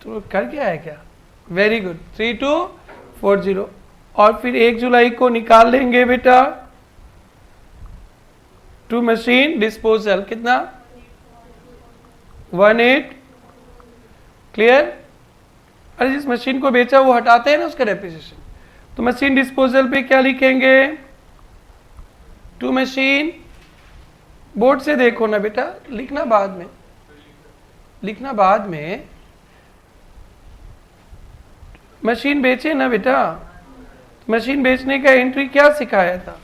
तो कर क्या है क्या? Very good, 3240। और फिर 1 जुलाई को निकाल लेंगे बेटा टू मशीन डिस्पोजल। कितना? 18। क्लियर? अरे जिस मशीन को बेचा वो हटाते हैं ना उसका डेप्रिसिएशन, तो मशीन डिस्पोजल पे क्या लिखेंगे? टू मशीन, बोर्ड से देखो ना बेटा, लिखना बाद में। मशीन बेचे ना बेटा, मशीन बेचने का एंट्री क्या सिखाया था?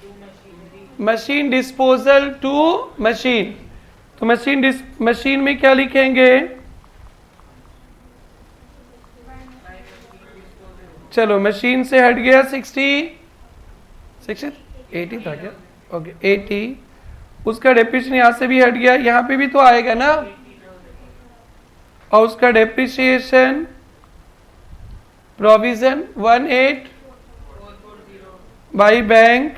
Machine disposal to machine. तो मशीन में क्या लिखेंगे? चलो मशीन से हट गया 80 था क्या? ओके 80। उसका डेप्रिसिएशन यहां से भी हट गया, यहां पे भी तो आएगा ना। और उसका डेप्रिसिएशन प्रोविजन 18 बाई बैंक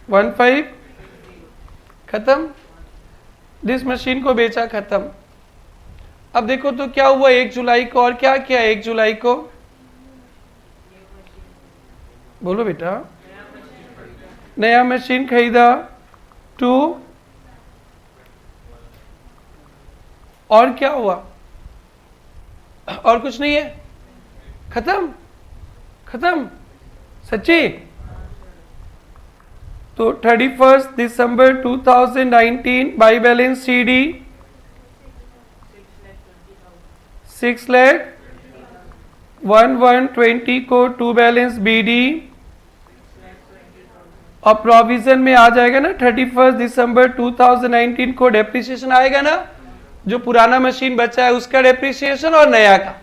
15 खत्म। जिस मशीन को बेचा खत्म। अब देखो तो क्या हुआ 1 जुलाई को, और क्या किया 1 जुलाई को? बोलो बेटा। नया मशीन खरीदा 2। और क्या हुआ? और कुछ नहीं है? खत्म सच्ची? तो 31 दिसंबर 2019 बाई बैलेंस CD 6,11,20 को टू बैलेंस BD, और प्रोविजन में आ जाएगा ना 31 दिसंबर 2019 को डेप्रिसिएशन आएगा ना, जो पुराना मशीन बचा है उसका डेप्रिसिएशन और नया का,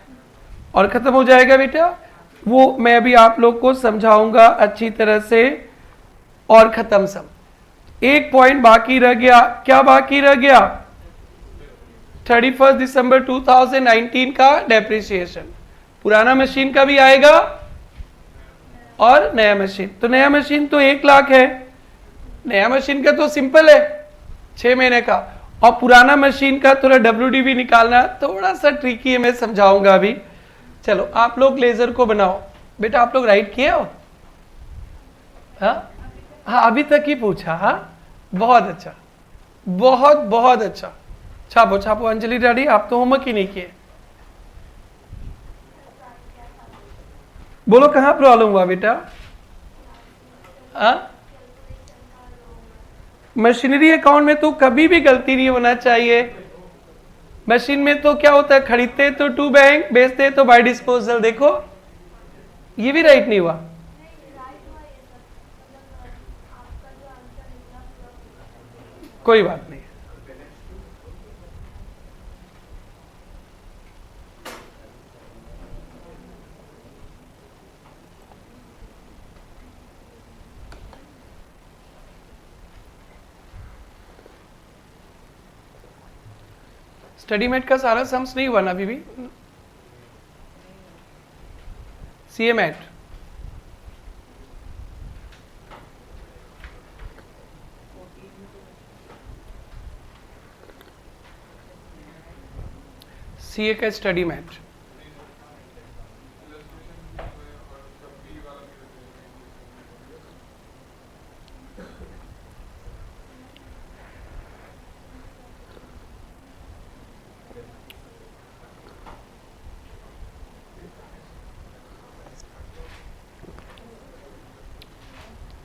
और खत्म हो जाएगा बेटा। वो मैं अभी आप लोग को समझाऊंगा अच्छी तरह से। और खत्म सब। एक पॉइंट बाकी रह गया। क्या बाकी रह गया? 31 दिसंबर 2019 का डेप्रिसिएशन। पुराना मशीन का भी आएगा और नया मशीन। तो नया मशीन तो 1 लाख है। नया मशीन का तो सिंपल है 6 महीने का, और पुराना मशीन का थोड़ा WDV निकालना थोड़ा सा ट्रिकी है, मैं समझाऊंगा अभी। चलो आप लोग लेजर को बनाओ। बेटा आप लोग राइट किए हो? हाँ अभी तक ही पूछा। हाँ बहुत अच्छा, बहुत अच्छा। छापो अंजलि डैडी, आप तो होमवर्क ही नहीं किए। बोलो कहाँ प्रॉब्लम हुआ बेटा? मशीनरी अकाउंट में तो कभी भी गलती नहीं होना चाहिए। मशीन में तो क्या होता है, खरीदते तो टू बैंक, बेचते तो बाय डिस्पोजल। देखो ये भी राइट नहीं हुआ। कोई बात नहीं। स्टडी मेट का सारा सम्स नहीं हुआ ना अभी भी? CA मेट CA का स्टडी मेट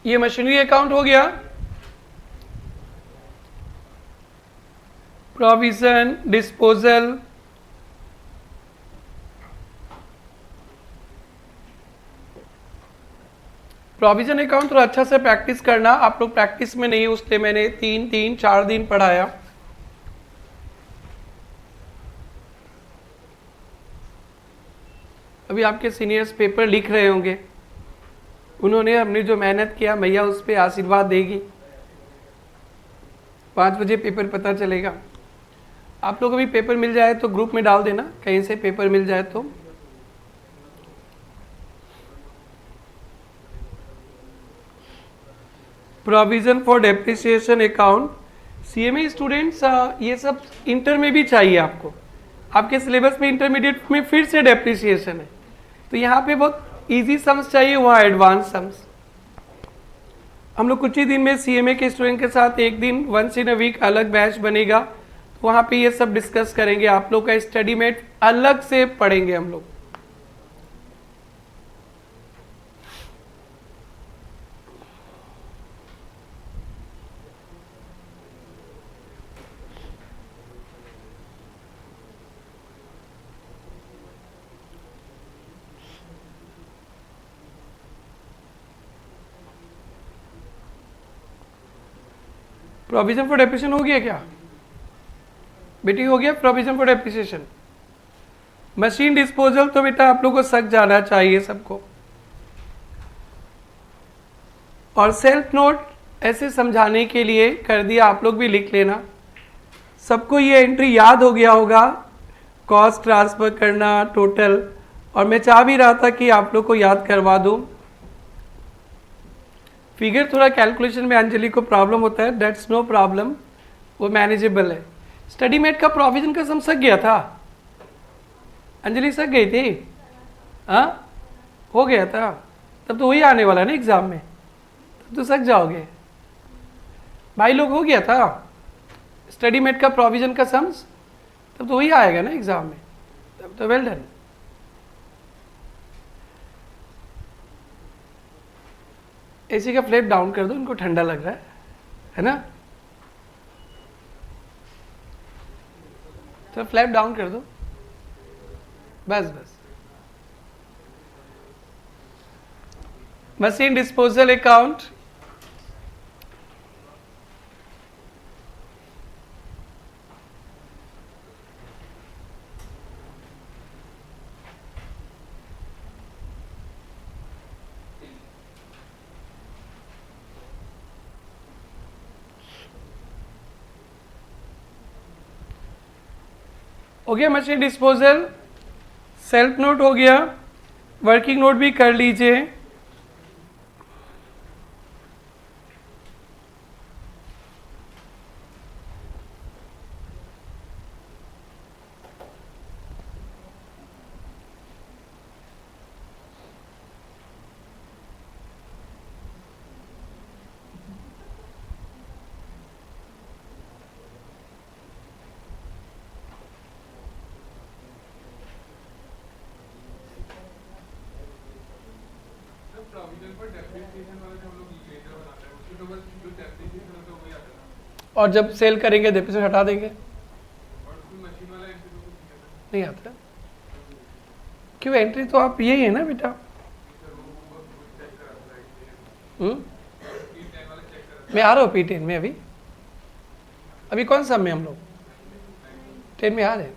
ये मशीनरी अकाउंट हो गया। प्रोविजन डिस्पोजल, प्रोविजन अकाउंट थोड़ा अच्छा से प्रैक्टिस करना। आप लोग प्रैक्टिस में नहीं, उसके मैंने 4 दिन पढ़ाया। अभी आपके सीनियर्स पेपर लिख रहे होंगे, उन्होंने हमने जो मेहनत किया मैया उस पर आशीर्वाद देगी। 5 बजे पेपर पता चलेगा। आप लोग को भी पेपर मिल जाए तो ग्रुप में डाल देना, कहीं से पेपर मिल जाए तो। Provision for depreciation account, CMA students ये सब इंटर में भी चाहिए आपको। आपके सिलेबस में इंटरमीडिएट में फिर से डेप्रिसिएशन है, तो यहाँ पे बहुत इजी सम्स चाहिए, वहाँ एडवांस सम्स। हम लोग कुछ ही दिन में सीएमए के स्टूडेंट के साथ एक दिन वंस इन अ वीक अलग बैच बनेगा, तो वहाँ पे ये सब डिस्कस करेंगे। आप लोग का स्टडी मेट अलग से पढ़ेंगे हम लोग। प्रोविजन फॉर डेप्रिसिएशन हो गया क्या बेटी? हो गया provision for depreciation. Machine disposal तो बेटा आप लोग को सक जाना चाहिए सबको। और सेल्फ नोट ऐसे समझाने के लिए कर दिया, आप लोग भी लिख लेना। सबको ये एंट्री याद हो गया होगा, कॉस्ट ट्रांसफर करना टोटल। और मैं चाह भी रहा था कि आप लोग को याद करवा दूं। फिगर थोड़ा कैलकुलेशन में अंजलि को प्रॉब्लम होता है, दैट्स नो प्रॉब्लम, वो मैनेजेबल है। स्टडी मेट का प्रोविजन का सम सक गया था, अंजलि सक गई थी, हाँ हो गया था। तब तो वही आने वाला है ना एग्जाम में, तब तो सक जाओगे भाई लोग। हो गया था स्टडी मेट का प्रोविजन का सम्स, तब तो वही आएगा ना एग्जाम में, तब तो वेल डन। एसी का फ्लैप डाउन कर दो, उनको ठंडा लग रहा है ना? तो फ्लैप डाउन कर दो, बस बस। मशीन डिस्पोजल अकाउंट, हो गया मशीन डिस्पोजल। सेल्फ नोट हो गया, वर्किंग नोट भी कर लीजिए। और जब सेल करेंगे डेप्रिसिएशन हटा देंगे, नहीं आता क्यों? एंट्री तो आप यही है ना बेटा। मैं आ रहा हूँ P10 में। अभी कौन सा में हम लोग 10 में आ रहे हैं।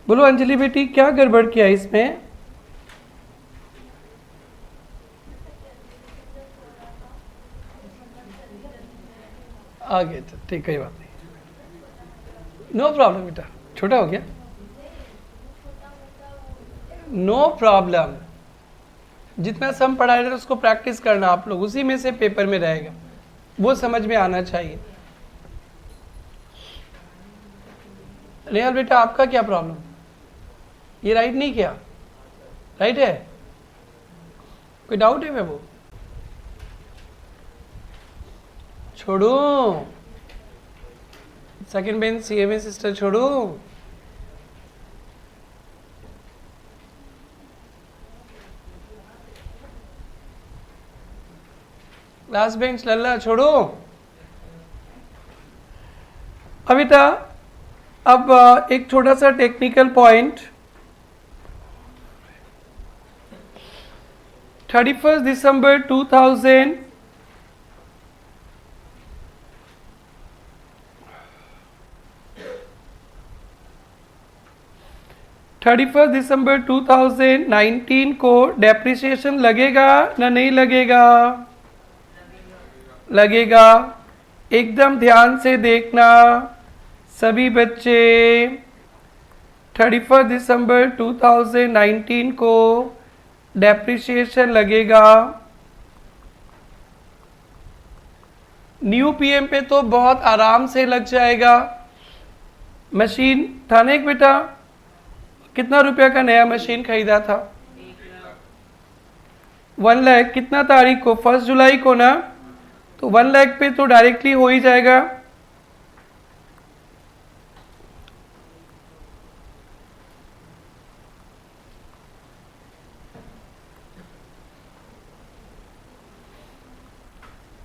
बोलो अंजलि बेटी क्या गड़बड़ किया इसमें? आ गए तो ठीक, कोई बात नहीं, नो प्रॉब्लम बेटा, छोटा हो गया, नो प्रॉब्लम। जितना सम पढ़ाया था उसको प्रैक्टिस करना आप लोग, उसी में से पेपर में रहेगा, वो समझ में आना चाहिए। रेहल बेटा आपका क्या प्रॉब्लम? ये राइट नहीं किया? राइट है, कोई डाउट है? मैं वो छोड़ू, सेकंड बेंच सीएमए सिस्टर छोड़ू। लास्ट बेंच लल्ला छोड़ो। अविता अब एक छोटा सा टेक्निकल पॉइंट, 31 दिसंबर 2000 2023 31 दिसंबर 2019 को डेप्रिसिएशन लगेगा ना नहीं लगेगा? लगेगा। एकदम ध्यान से देखना सभी बच्चे। 31 दिसंबर 2019 को डेप्रिसिएशन लगेगा। न्यू पीएम पे तो बहुत आराम से लग जाएगा। मशीन था ना एक बेटा, कितना रुपया का नया मशीन खरीदा था? 1 लाख। कितना तारीख को? 1 जुलाई को ना, तो 1 लाख पे तो डायरेक्टली हो ही जाएगा।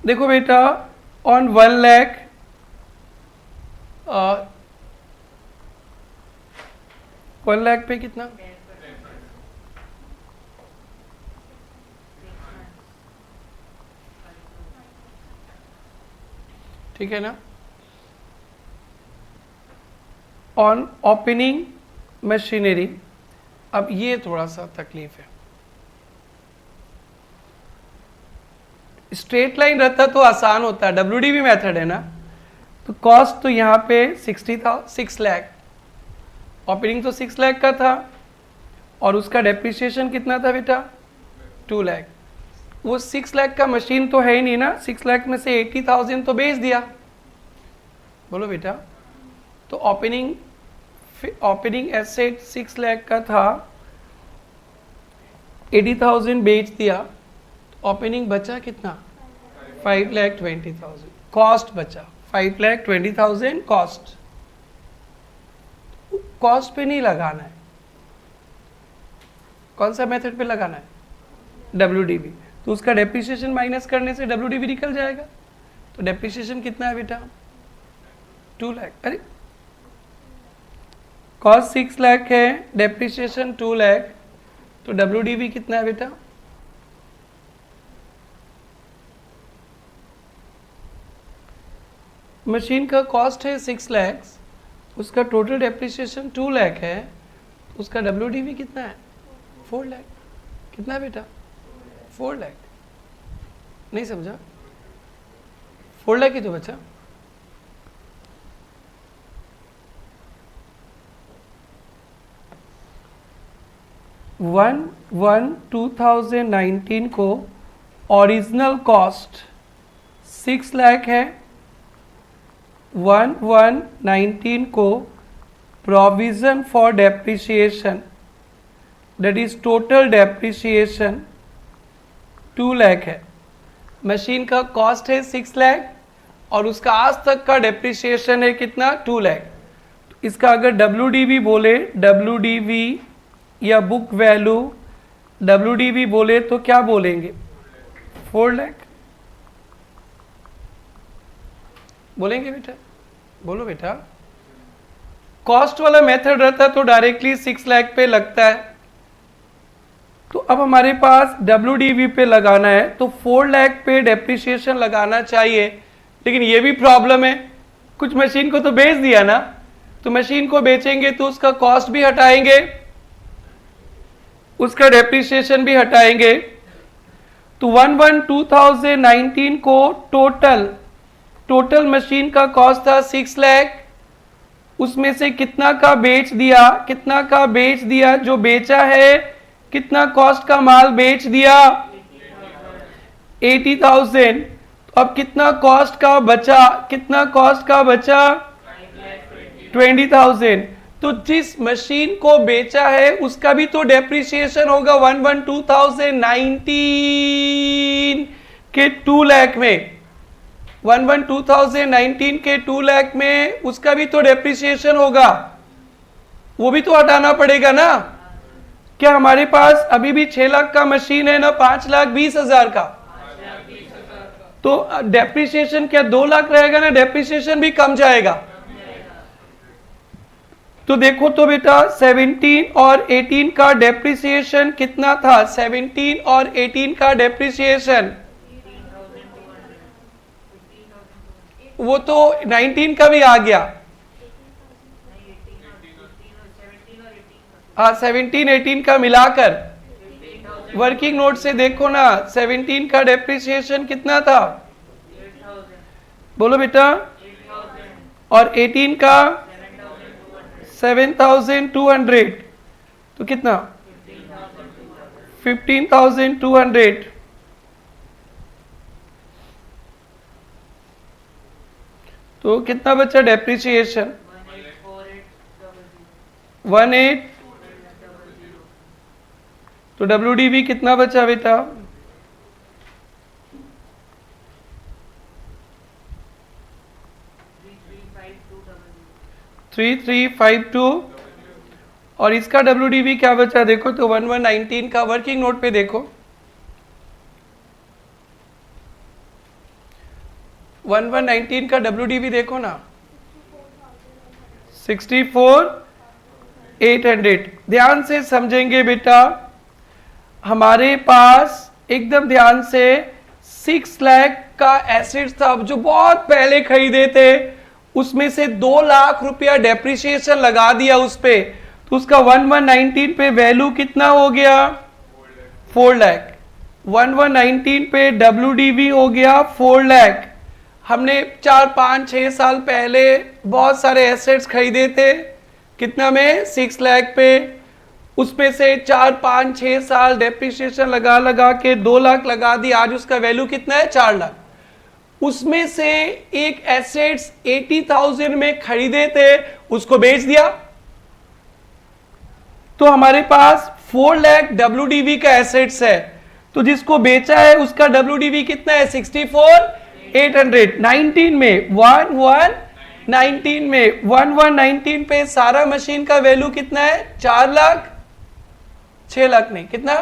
देखो बेटा, ऑन 1 लाख 1 लाख पे कितना? ठीक है ना? On opening machinery. अब ये थोड़ा सा तकलीफ है। स्ट्रेट लाइन रहता तो आसान होता है, WDV मेथड है ना, तो कॉस्ट तो यहाँ पे 60 था, 6 लाख। ओपनिंग तो 6 लाख का था और उसका डेप्रिसिएशन कितना था बेटा? 2 लाख। वो 6 लाख का मशीन तो है ही नहीं ना, 6 लाख में से 80,000 तो बेच दिया। बोलो बेटा, तो ओपनिंग एसेट 6 लाख का था, 80,000 बेच दिया, ओपनिंग बचा कितना? 5,20,000। कॉस्ट बचा 5,20,000 कॉस्ट। कॉस्ट पे नहीं लगाना है, कौन सा मेथड पे लगाना है? WDV। तो उसका डेप्रिसिएशन माइनस करने से WDV निकल जाएगा। तो डेप्रिसिएशन कितना है बेटा? 2 लाख। अरे कॉस्ट 6 लाख है, डेप्रिसिएशन 2 लाख, तो WDV कितना है बेटा? मशीन का कॉस्ट है 6 लाख, उसका टोटल डेप्रिसिएशन 2 लाख है, उसका WDV कितना है? 4 लाख। कितना है बेटा? 4 लाख। नहीं समझा? 4 लाख ही तो बचा। वन 2019 को ओरिजिनल कॉस्ट 6 लाख है, 1/1/19 को provision for depreciation, that is total depreciation 2 lakh है। मशीन का कॉस्ट है 6 लाख और उसका आज तक का डेप्रिसिएशन है कितना? 2 लाख। इसका अगर WDV बोले, WDV या बुक वैल्यू WDV बोले तो क्या बोलेंगे? 4 लाख बोलेंगे बेटा? बोलो बेटा। कॉस्ट वाला मेथड रहता तो डायरेक्टली 6 लाख पे लगता है, तो अब हमारे पास WDV पे लगाना है तो 4 लाख पे डेप्रिसिएशन लगाना चाहिए। लेकिन ये भी प्रॉब्लम है, कुछ मशीन को तो बेच दिया ना, तो मशीन को बेचेंगे तो उसका कॉस्ट भी हटाएंगे, उसका डेप्रिसिएशन भी हटाएंगे। तो 1/1/2019 को टोटल मशीन का कॉस्ट था 6 लाख, उसमें से कितना का बेच दिया? कितना का बेच दिया? जो बेचा है कितना कॉस्ट का माल बेच दिया? 80,000। तो अब कितना कॉस्ट का बचा? कितना कॉस्ट का बचा? 20,000। तो जिस मशीन को बेचा है उसका भी तो डेप्रिसिएशन होगा 1/1/2019 के 2 लाख में। 1/1/2019 के 2 लाख में उसका भी तो डेप्रिसिएशन होगा, वो भी तो हटाना पड़ेगा ना। क्या हमारे पास अभी भी 6 लाख का मशीन है ना 5,20,000 का? तो डेप्रिसिएशन क्या 2 लाख रहेगा ना? डेप्रिसिएशन भी कम जाएगा। तो देखो तो बेटा 17 और 18 का डेप्रिसिएशन कितना था? 17 और 18 का डेप्रिसिएशन, वो तो 19 का भी आ गया। हाँ 17 18 का मिलाकर वर्किंग नोट से देखो ना, 17 का डेप्रिसिएशन कितना था? बोलो बेटा। और 18 का 7,200, तो कितना? 15,200। तो कितना बचा डेप्रिसिएशन? 18। तो WDV कितना बचा बेटा? 3352। और इसका WDV क्या बचा देखो तो 1119 का वर्किंग नोट पे देखो, 1119 का WDV देखो ना, 64,800। ध्यान से समझेंगे बेटा, हमारे पास एकदम ध्यान से 6 लाख का एसेट था जो बहुत पहले खरीदे थे, उसमें से 2 लाख रुपया डेप्रिसिएशन लगा दिया उस पे, तो उसका 1119 पे वैल्यू कितना हो गया? 4 लाख। 1119 पे WDV हो गया 4 लाख। हमने 4 5 6 साल पहले बहुत सारे एसेट्स खरीदे थे, कितना में? 6 लाख पे। उसमें से 4 5 6 साल डेप्रिसिएशन लगा लगा के 2 लाख लगा दी, आज उसका वैल्यू कितना है? 4 लाख। उसमें से एक एसेट्स 80,000 में खरीदे थे, उसको बेच दिया, तो हमारे पास 4 लाख WDV का एसेट्स है। तो जिसको बेचा है उसका WDV कितना है? 64,800। 19 में 1119 में 1119 पे सारा मशीन का वैल्यू कितना है? 4 लाख, 6 लाख नहीं, कितना?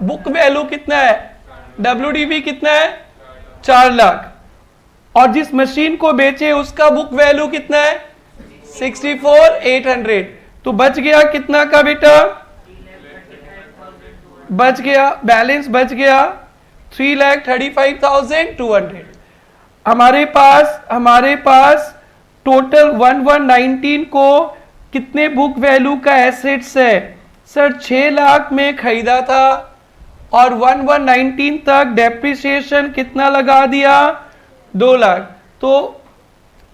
बुक वैल्यू कितना है? WDV कितना है? 4 लाख। और जिस मशीन को बेचे उसका बुक वैल्यू कितना है? 64,800। तो बच गया कितना का बेटा? बच गया, बैलेंस बच गया 3,35,200। हमारे पास टोटल 1119 को कितने बुक वैल्यू का एसेट्स है? सर 6 लाख में खरीदा था और 1119 तक डेप्रिसिएशन कितना लगा दिया? 2 लाख। तो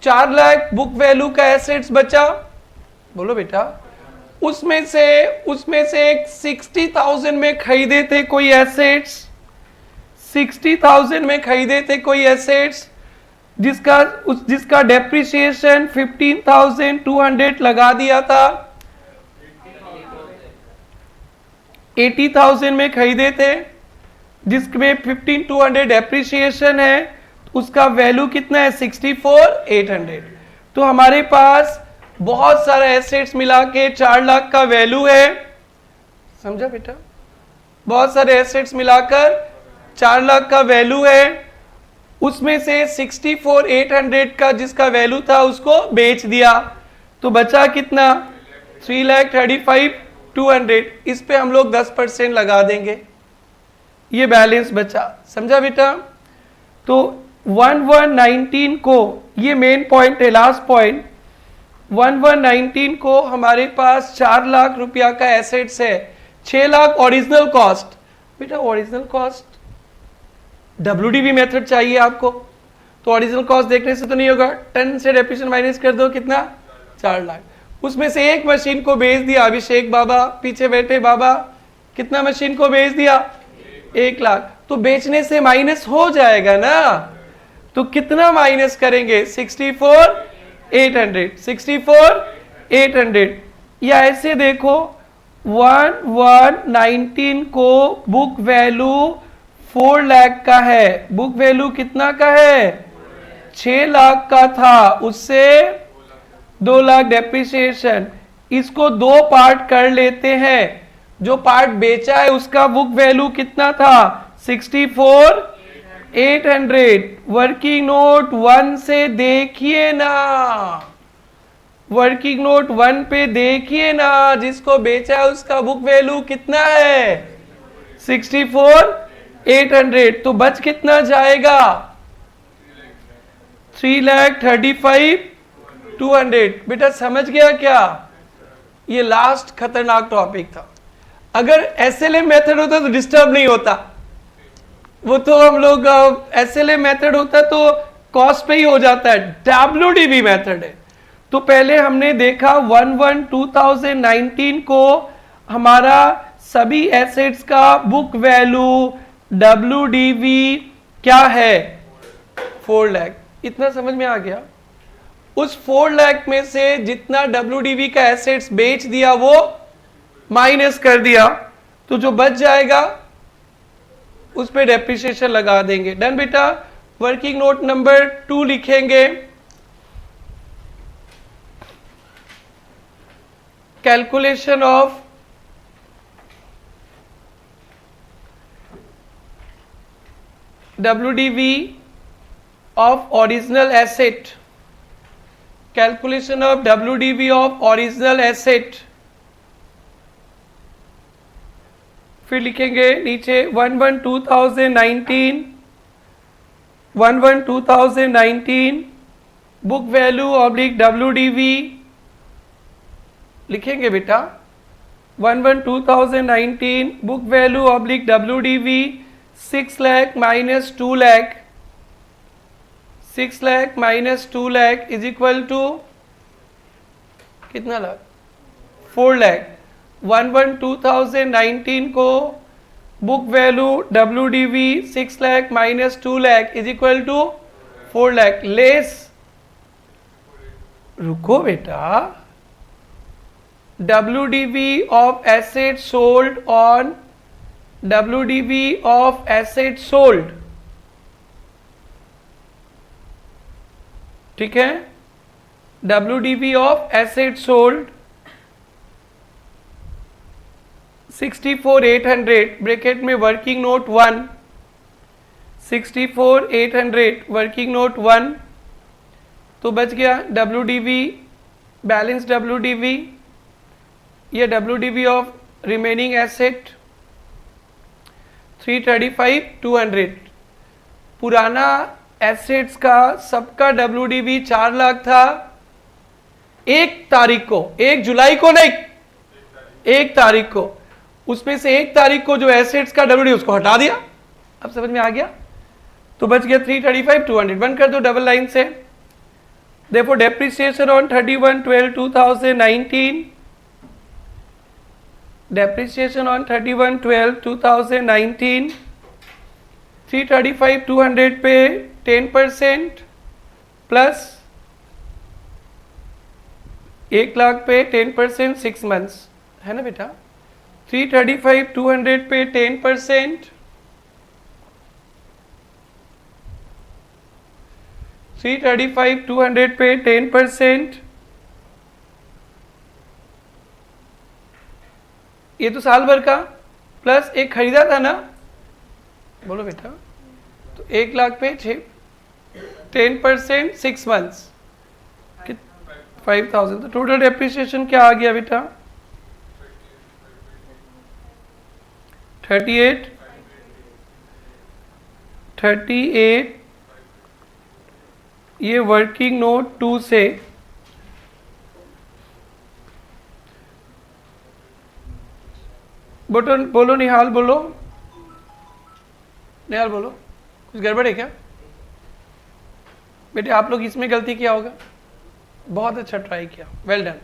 4 लाख बुक वैल्यू का एसेट्स बचा। बोलो बेटा। उसमें से एक 60,000 में खरीदे थे कोई एसेट्स, 60,000 में खरीदे थे कोई एसेट्स जिसका डेप्रिसिएशन 15,200 लगा दिया था। 80,000 में खरीदे थे जिसमें 15,200 डेप्रिसिएशन है, तो उसका वैल्यू कितना है? 64,800। तो हमारे पास बहुत सारे एसेट्स मिला के 4 लाख का वैल्यू है, समझा बेटा? बहुत सारे एसेट्स मिलाकर 4 लाख का वैल्यू है। उसमें से 64,800 का जिसका वैल्यू था उसको बेच दिया, तो बचा कितना? 3,35,200। इस पे हम लोग 10% लगा देंगे, ये बैलेंस बचा, समझा बेटा? तो 1119 को, ये मेन पॉइंट है, लास्ट पॉइंट, 1119 को हमारे पास 4 लाख रुपया का एसेट्स है, 6 लाख ओरिजिनल कॉस्ट। बेटा ओरिजिनल कॉस्ट WDV मेथड चाहिए आपको, तो ओरिजिनल कॉस्ट देखने से तो नहीं होगा, टन से डेप्रिसिएशन माइनस कर दो, कितना? 4 लाख। उसमें से एक मशीन को बेच दिया, अभिषेक बाबा पीछे बैठे बाबा, कितना मशीन को बेच दिया? 1 लाख। तो बेचने से माइनस हो जाएगा ना, तो कितना माइनस करेंगे? 64,800। 64,800। या ऐसे देखो 1119 को बुक वैल्यू 4 लाख का है, बुक वैल्यू कितना का है? 6 लाख का था, उससे 2 लाख डेप्रिसिएशन। इसको 2 पार्ट कर लेते हैं, जो पार्ट बेचा है उसका बुक वैल्यू कितना था? 64,800। वर्किंग नोट 1 से देखिए ना, वर्किंग नोट 1 पे देखिए ना, जिसको बेचा है उसका बुक वैल्यू कितना है? 64,800। तो बच कितना जाएगा? 3,35,200। बेटा समझ गया क्या? ये लास्ट खतरनाक टॉपिक था। अगर एसएलएम मेथड होता तो डिस्टर्ब नहीं होता, वो तो हम लोग एसएलएम मेथड होता तो कॉस्ट पे ही हो जाता है। डब्ल्यूडीबी मेथड है। तो पहले हमने देखा 1/1/2019 को हमारा सभी एसेट्स का बुक वैल्यू डब्ल्यूडीवी क्या है 4 लाख। इतना समझ में आ गया। उस 4 लाख में से जितना डब्ल्यूडीवी का एसेट्स बेच दिया वो माइनस कर दिया, तो जो बच जाएगा उस पे डेप्रिसिएशन लगा देंगे। डन बेटा। वर्किंग नोट नंबर 2 लिखेंगे। Calculation of WDV of original asset, calculation of WDV of original asset। फिर लिखेंगे नीचे 1/1/2019 बुक वैल्यू ऑब्लिक WDV लिखेंगे बेटा। 1/1/2019 book value oblique WDV 6 lakh minus 2 lakh, 6 lakh minus 2 lakh is equal to कितना लाख 4 लाख। 1/1/2019 को book value WDV 6 lakh minus 2 lakh is equal to 4 lakh less, रुको बेटा, WDV of assets sold on WDV of assets sold, ठीक है। WDV of assets sold 64,800 bracket में working note 1, 64,800 working note 1, तो बच गया WDV बैलेंस WDV, ये WDV ऑफ रिमेनिंग एसेट 335,200। पुराना एसेट्स का सबका WDV 4 लाख था 1 तारीख को, 1 जुलाई को नहीं, 1 तारीख को। उसमें से 1 तारीख को जो एसेट्स का WDV उसको हटा दिया। अब समझ में आ गया। तो बच गया 335,200। बंद कर दो डबल लाइन से। देखो डेप्रिसिएशन ऑन 31/12/2019, depreciation on 31/12/2019 335,200 पे 10% प्लस 1 लाख पे 10% 6 मंथ्स है ना बेटा। 335,200 पे 10%, 335,200 पे 10%, ये तो साल भर का प्लस एक खरीदा था ना, बोलो बेटा, तो 1 लाख पे 10% 6 मंथ्स 5,000। तो टोटल डेप्रिसिएशन क्या आ गया बेटा 38 ये वर्किंग नोट 2 से बटन बोलो। निहाल बोलो, निहाल बोलो, कुछ गड़बड़ है क्या बेटे? आप लोग इसमें गलती किया होगा। बहुत अच्छा ट्राई किया, वेल डन,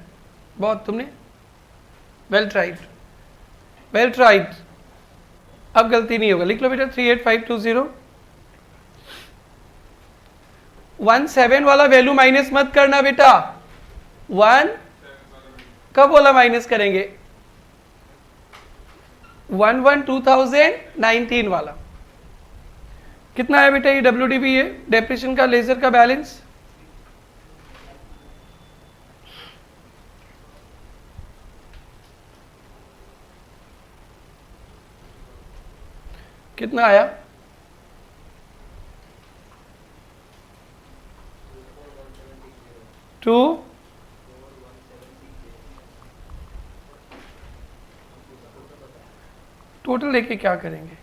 बहुत तुमने वेल ट्राइड, वेल ट्राइड। अब गलती नहीं होगा। लिख लो बेटा 38,520। 17 वाला वैल्यू माइनस मत करना बेटा। 1 कब बोला माइनस करेंगे? 1/1/2019 वाला कितना है बेटा? ये WDV है, डेप्रिसिएशन का लेजर का बैलेंस कितना आया? टू टोटल लेके क्या करेंगे?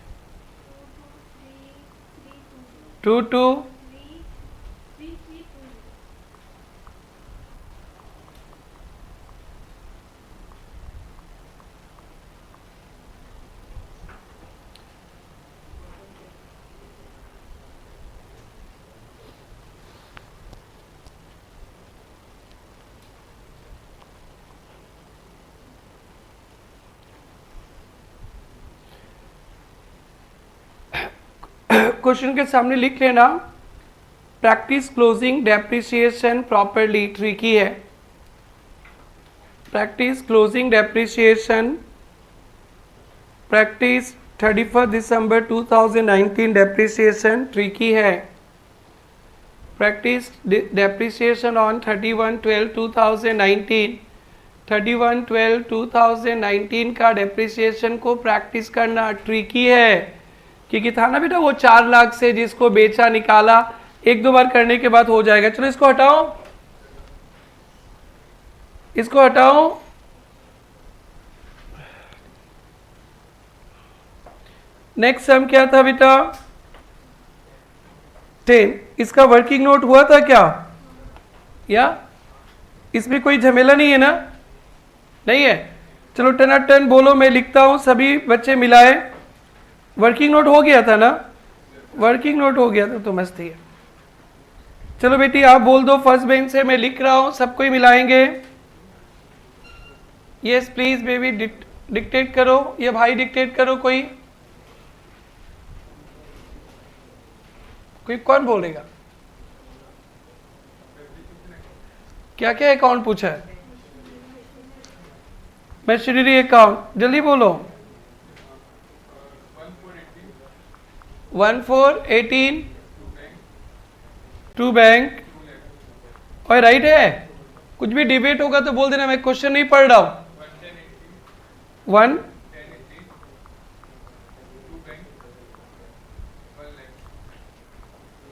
2 2 क्वेश्चन के सामने लिख लेना, practice closing depreciation properly, tricky है। प्रैक्टिस क्लोजिंग डेप्रिसिएशन, प्रैक्टिस 31 दिसंबर 2019 डेप्रिसिएशन ट्रिकी है। प्रैक्टिस डेप्रिसिएशन ऑन 31/12/2019, 31/12/2019 का डेप्रिसिएशन को प्रैक्टिस करना ट्रिकी है, क्योंकि था ना बेटा वो 4 लाख से जिसको बेचा निकाला, 1-2 बार करने के बाद हो जाएगा। चलो इसको हटाओ, इसको हटाओ। नेक्स्ट सम क्या था बेटा? 10। इसका वर्किंग नोट हुआ था क्या? या इसमें कोई झमेला नहीं है ना? नहीं है। चलो 10 और 10 बोलो, मैं लिखता हूं, सभी बच्चे मिलाए। वर्किंग नोट हो गया था ना? वर्किंग नोट हो गया था तो मस्ती है। चलो बेटी आप बोल दो फर्स्ट बेंच से, मैं लिख रहा हूं, सबको ही मिलाएंगे। यस प्लीज बेबी, डिक्टेट करो, ये भाई डिक्टेट करो। कोई कौन बोलेगा? क्या क्या अकाउंट पूछा है? मशीनरी अकाउंट, जल्दी बोलो। 1418 टू बैंक। और राइट है? कुछ भी डिबेट होगा तो बोल देना, मैं क्वेश्चन नहीं पढ़ रहा हूं। 1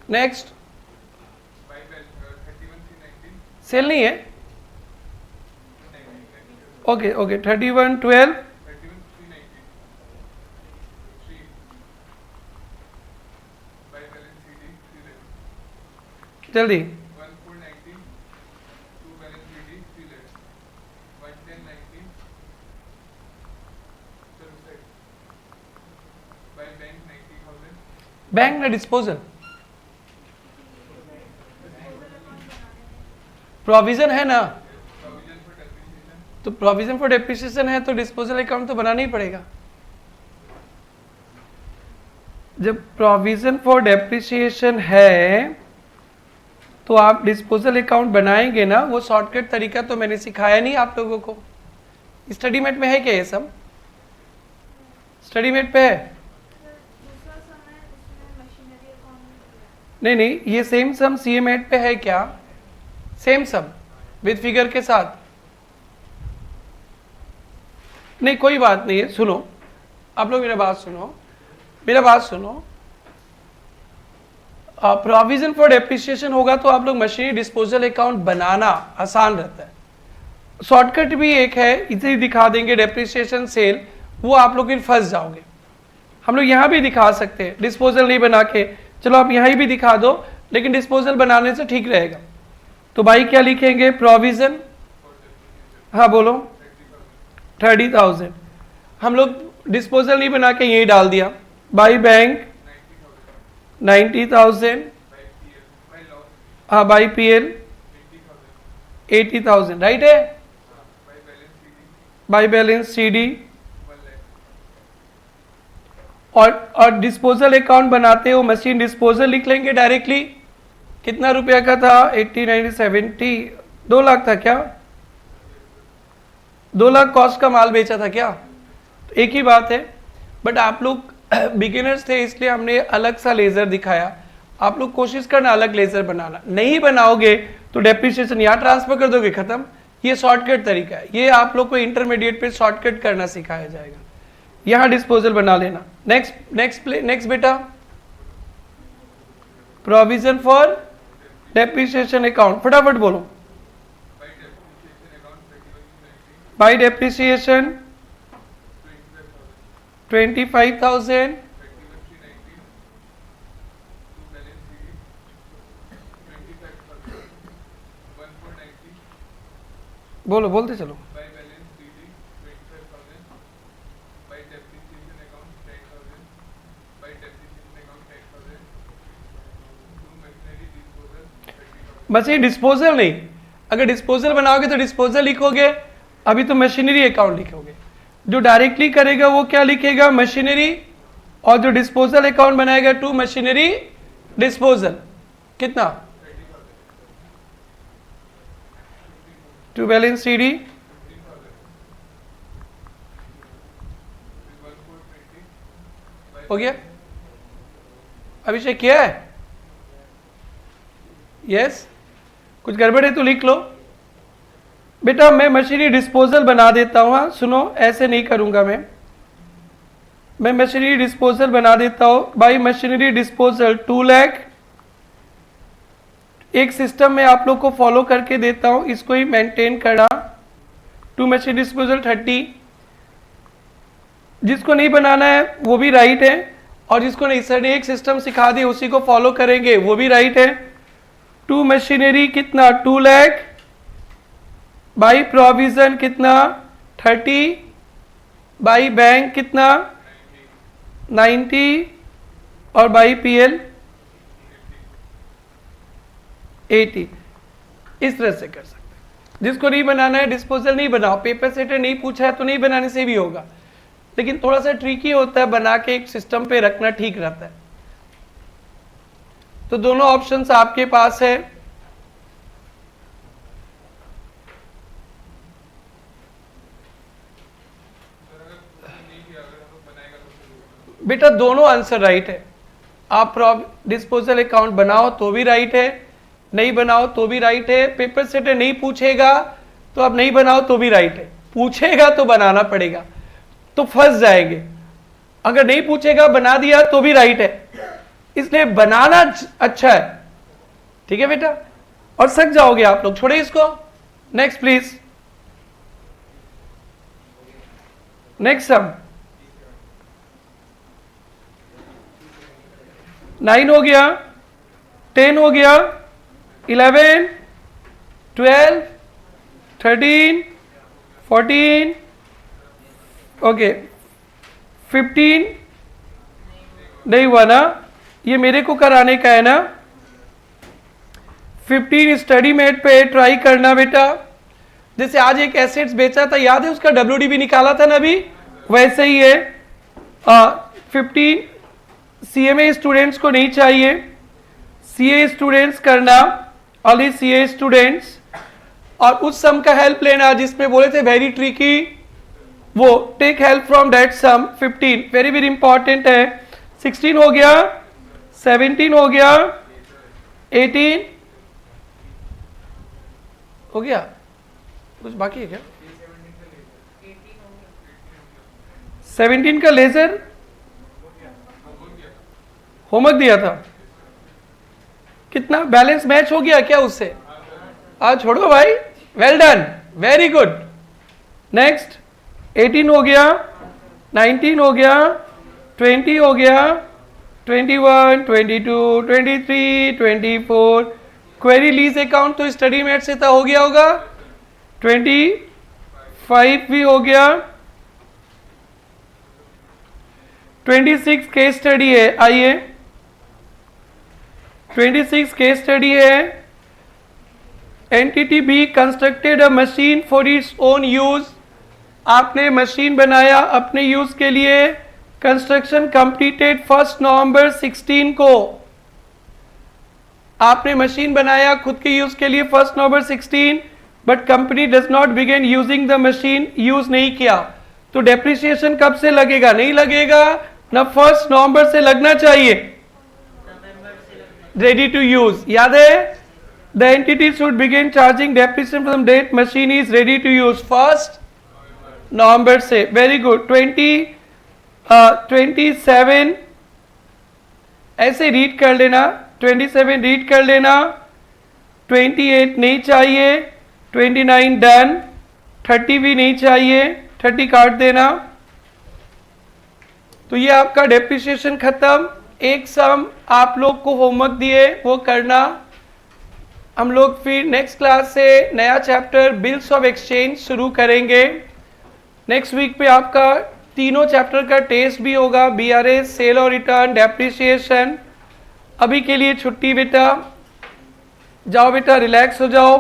नेक्स्ट सेल नहीं है? ओके ओके 31/12 जल्दी। 1 बैंक ना डिस्पोजल, प्रोविजन है ना? तो प्रोविजन फॉर डेप्रिसिएशन है तो डिस्पोजल अकाउंट तो बनाना ही पड़ेगा। जब प्रोविजन फॉर डेप्रिसिएशन है तो आप डिस्पोजल अकाउंट बनाएंगे ना। वो शॉर्टकट तरीका तो मैंने सिखाया नहीं आप लोगों को। स्टडी मेट में है क्या ये सब? स्टडी मेट पे है? नहीं नहीं, ये सेम सम सीए मेट पे है क्या? सेम सम विद फिगर के साथ? नहीं कोई बात नहीं है, सुनो आप लोग, मेरा बात सुनो, मेरा बात सुनो। प्रोविजन फॉर डेप्रिसिएशन होगा तो आप लोग मशीनरी डिस्पोजल अकाउंट बनाना आसान रहता है। शॉर्टकट भी एक है, इसे ही दिखा देंगे डेप्रिसिएशन सेल, वो आप लोग फिर फंस जाओगे। हम लोग यहाँ भी दिखा सकते हैं डिस्पोजल नहीं बना के, चलो आप यहाँ भी दिखा दो, लेकिन डिस्पोजल बनाने से ठीक रहेगा। तो भाई क्या लिखेंगे? प्रोविजन, हाँ बोलो, 30,000। हम लोग डिस्पोजल नहीं बना के यही डाल दिया। बाई बैंक 90,000, हाँ बाई पीएल 80,000, राइट है? By balance CD. और डिस्पोजल अकाउंट बनाते हो मशीन डिस्पोजल लिख लेंगे डायरेक्टली। कितना रुपया का था? 80, 90, 70, 2 लाख था क्या? 2 लाख कॉस्ट का माल बेचा था क्या? तो एक ही बात है, बट आप लोग बिगिनर्स थे इसलिए हमने अलग सा लेजर दिखाया। आप लोग कोशिश करना अलग लेजर बनाना, नहीं बनाओगे तो डेप्रिसिएशन यहाँ ट्रांसफर कर दोगे, खत्म। ये शॉर्टकट तरीका है, ये आप लोग को इंटरमीडिएट पे शॉर्टकट करना सिखाया जाएगा। यहाँ डिस्पोजल बना लेना। नेक्स्ट बेटा, प्रोविजन फॉर डेप्रिसिएशन अकाउंट, फटाफट बोलो। बाय डेप्रिसिएशन 25,000, बोलो बोलते चलो। बस ये डिस्पोजल नहीं, अगर डिस्पोजल बनाओगे तो डिस्पोजल लिखोगे, अभी तो मशीनरी अकाउंट लिखोगे। जो डायरेक्टली करेगा वो क्या लिखेगा? मशीनरी और जो डिस्पोजल अकाउंट बनाएगा टू मशीनरी डिस्पोजल, कितना? टू बैलेंस सीडी हो गया। अभिषेक किया है? यस। कुछ गड़बड़ है तो लिख लो बेटा। मैं मशीनरी डिस्पोजल बना देता हूं। हाँ सुनो, ऐसे नहीं करूंगा मैं मशीनरी डिस्पोजल बना देता हूं। By machinery disposal 2 lakh. एक सिस्टम में आप लोग को फॉलो करके देता हूं, इसको ही मेंटेन करना। To machinery disposal 30। जिसको नहीं बनाना है वो भी राइट है, और जिसको नहीं, सर ने एक सिस्टम सिखा दी उसी को फॉलो करेंगे, वो भी राइट है। टू मशीनरी कितना? 2 लाख। बाई प्रोविजन कितना? 30। बाई बैंक कितना? 90। और बाई पीएल 80। इस तरह से कर सकते हैं। जिसको नहीं बनाना है डिस्पोजल नहीं बनाओ। पेपर सेटर नहीं पूछा है तो नहीं बनाने से भी होगा, लेकिन थोड़ा सा ट्रिकी होता है, बना के एक सिस्टम पे रखना ठीक रहता है। तो दोनों ऑप्शंस आपके पास है। बेटा दोनों आंसर राइट है। आप डिस्पोजल अकाउंट बनाओ तो भी राइट है, नहीं बनाओ तो भी राइट है। पेपर सेटर नहीं पूछेगा तो आप नहीं बनाओ तो भी राइट है, पूछेगा तो बनाना पड़ेगा, तो फंस जाएंगे। अगर नहीं पूछेगा बना दिया तो भी राइट है, इसलिए बनाना अच्छा है। ठीक है बेटा, और सक जाओगे आप लोग। छोड़े इसको। Next please. नेक्स्ट सम 9 हो गया, 10 हो गया, 11, 12, 13, 14, ओके 15 नहीं हुआ ना, ये मेरे को कराने का है ना। 15 स्टडी मेट पे ट्राई करना बेटा। जैसे आज एक एसेट्स बेचा था, याद है उसका WDB निकाला था ना अभी, वैसे ही है। 15 CMA स्टूडेंट्स को नहीं चाहिए, CA स्टूडेंट्स करना, ओनली CA स्टूडेंट्स। और उस सम का हेल्प लेना जिसमें बोले थे वेरी ट्रिकी, वो take help from that sum. 15 very very important है। 16 हो गया, 17 हो गया, 18 हो गया। कुछ बाकी है क्या? 17 का लेजर होमवर्क दिया था, कितना बैलेंस मैच हो गया क्या उससे? आज छोड़ो भाई, well done, very good. Next 18 हो गया, 19 हो गया, 20 हो गया, 21, 22, 23, 24। क्वेरी लीज अकाउंट तो स्टडी मेट से था, हो गया होगा। 25 भी हो गया। 26 केस स्टडी है, आइए 26 केस स्टडी है। Entity be constructed a machine for its own use. आपने मशीन बनाया अपने यूज के लिए। कंस्ट्रक्शन कंप्लीटेड 1 नवंबर 16 को। आपने मशीन बनाया खुद के यूज के लिए 1 नवंबर 16, but company does not begin using the machine, use नहीं किया, तो डेप्रिसिएशन कब से लगेगा? नहीं लगेगा ना, 1 नवंबर से लगना चाहिए। रेडी टू यूज याद है? The entity should begin charging depreciation from date machine is ready to use 1 नवंबर से। Very good. 27 ऐसे रीड कर लेना, 27 रीड कर लेना। 28 नहीं चाहिए, 29 डन। 30 भी नहीं चाहिए, 30 काट देना। तो ये आपका डेप्रिसिएशन खत्म। एक सम आप लोग को होमवर्क दिए वो करना। हम लोग फिर नेक्स्ट क्लास से नया चैप्टर बिल्स ऑफ एक्सचेंज शुरू करेंगे। नेक्स्ट वीक पे आपका तीनों चैप्टर का टेस्ट भी होगा, BRS, सेल और रिटर्न, डेप्रिसिएशन। अभी के लिए छुट्टी बेटा, जाओ बेटा रिलैक्स हो जाओ।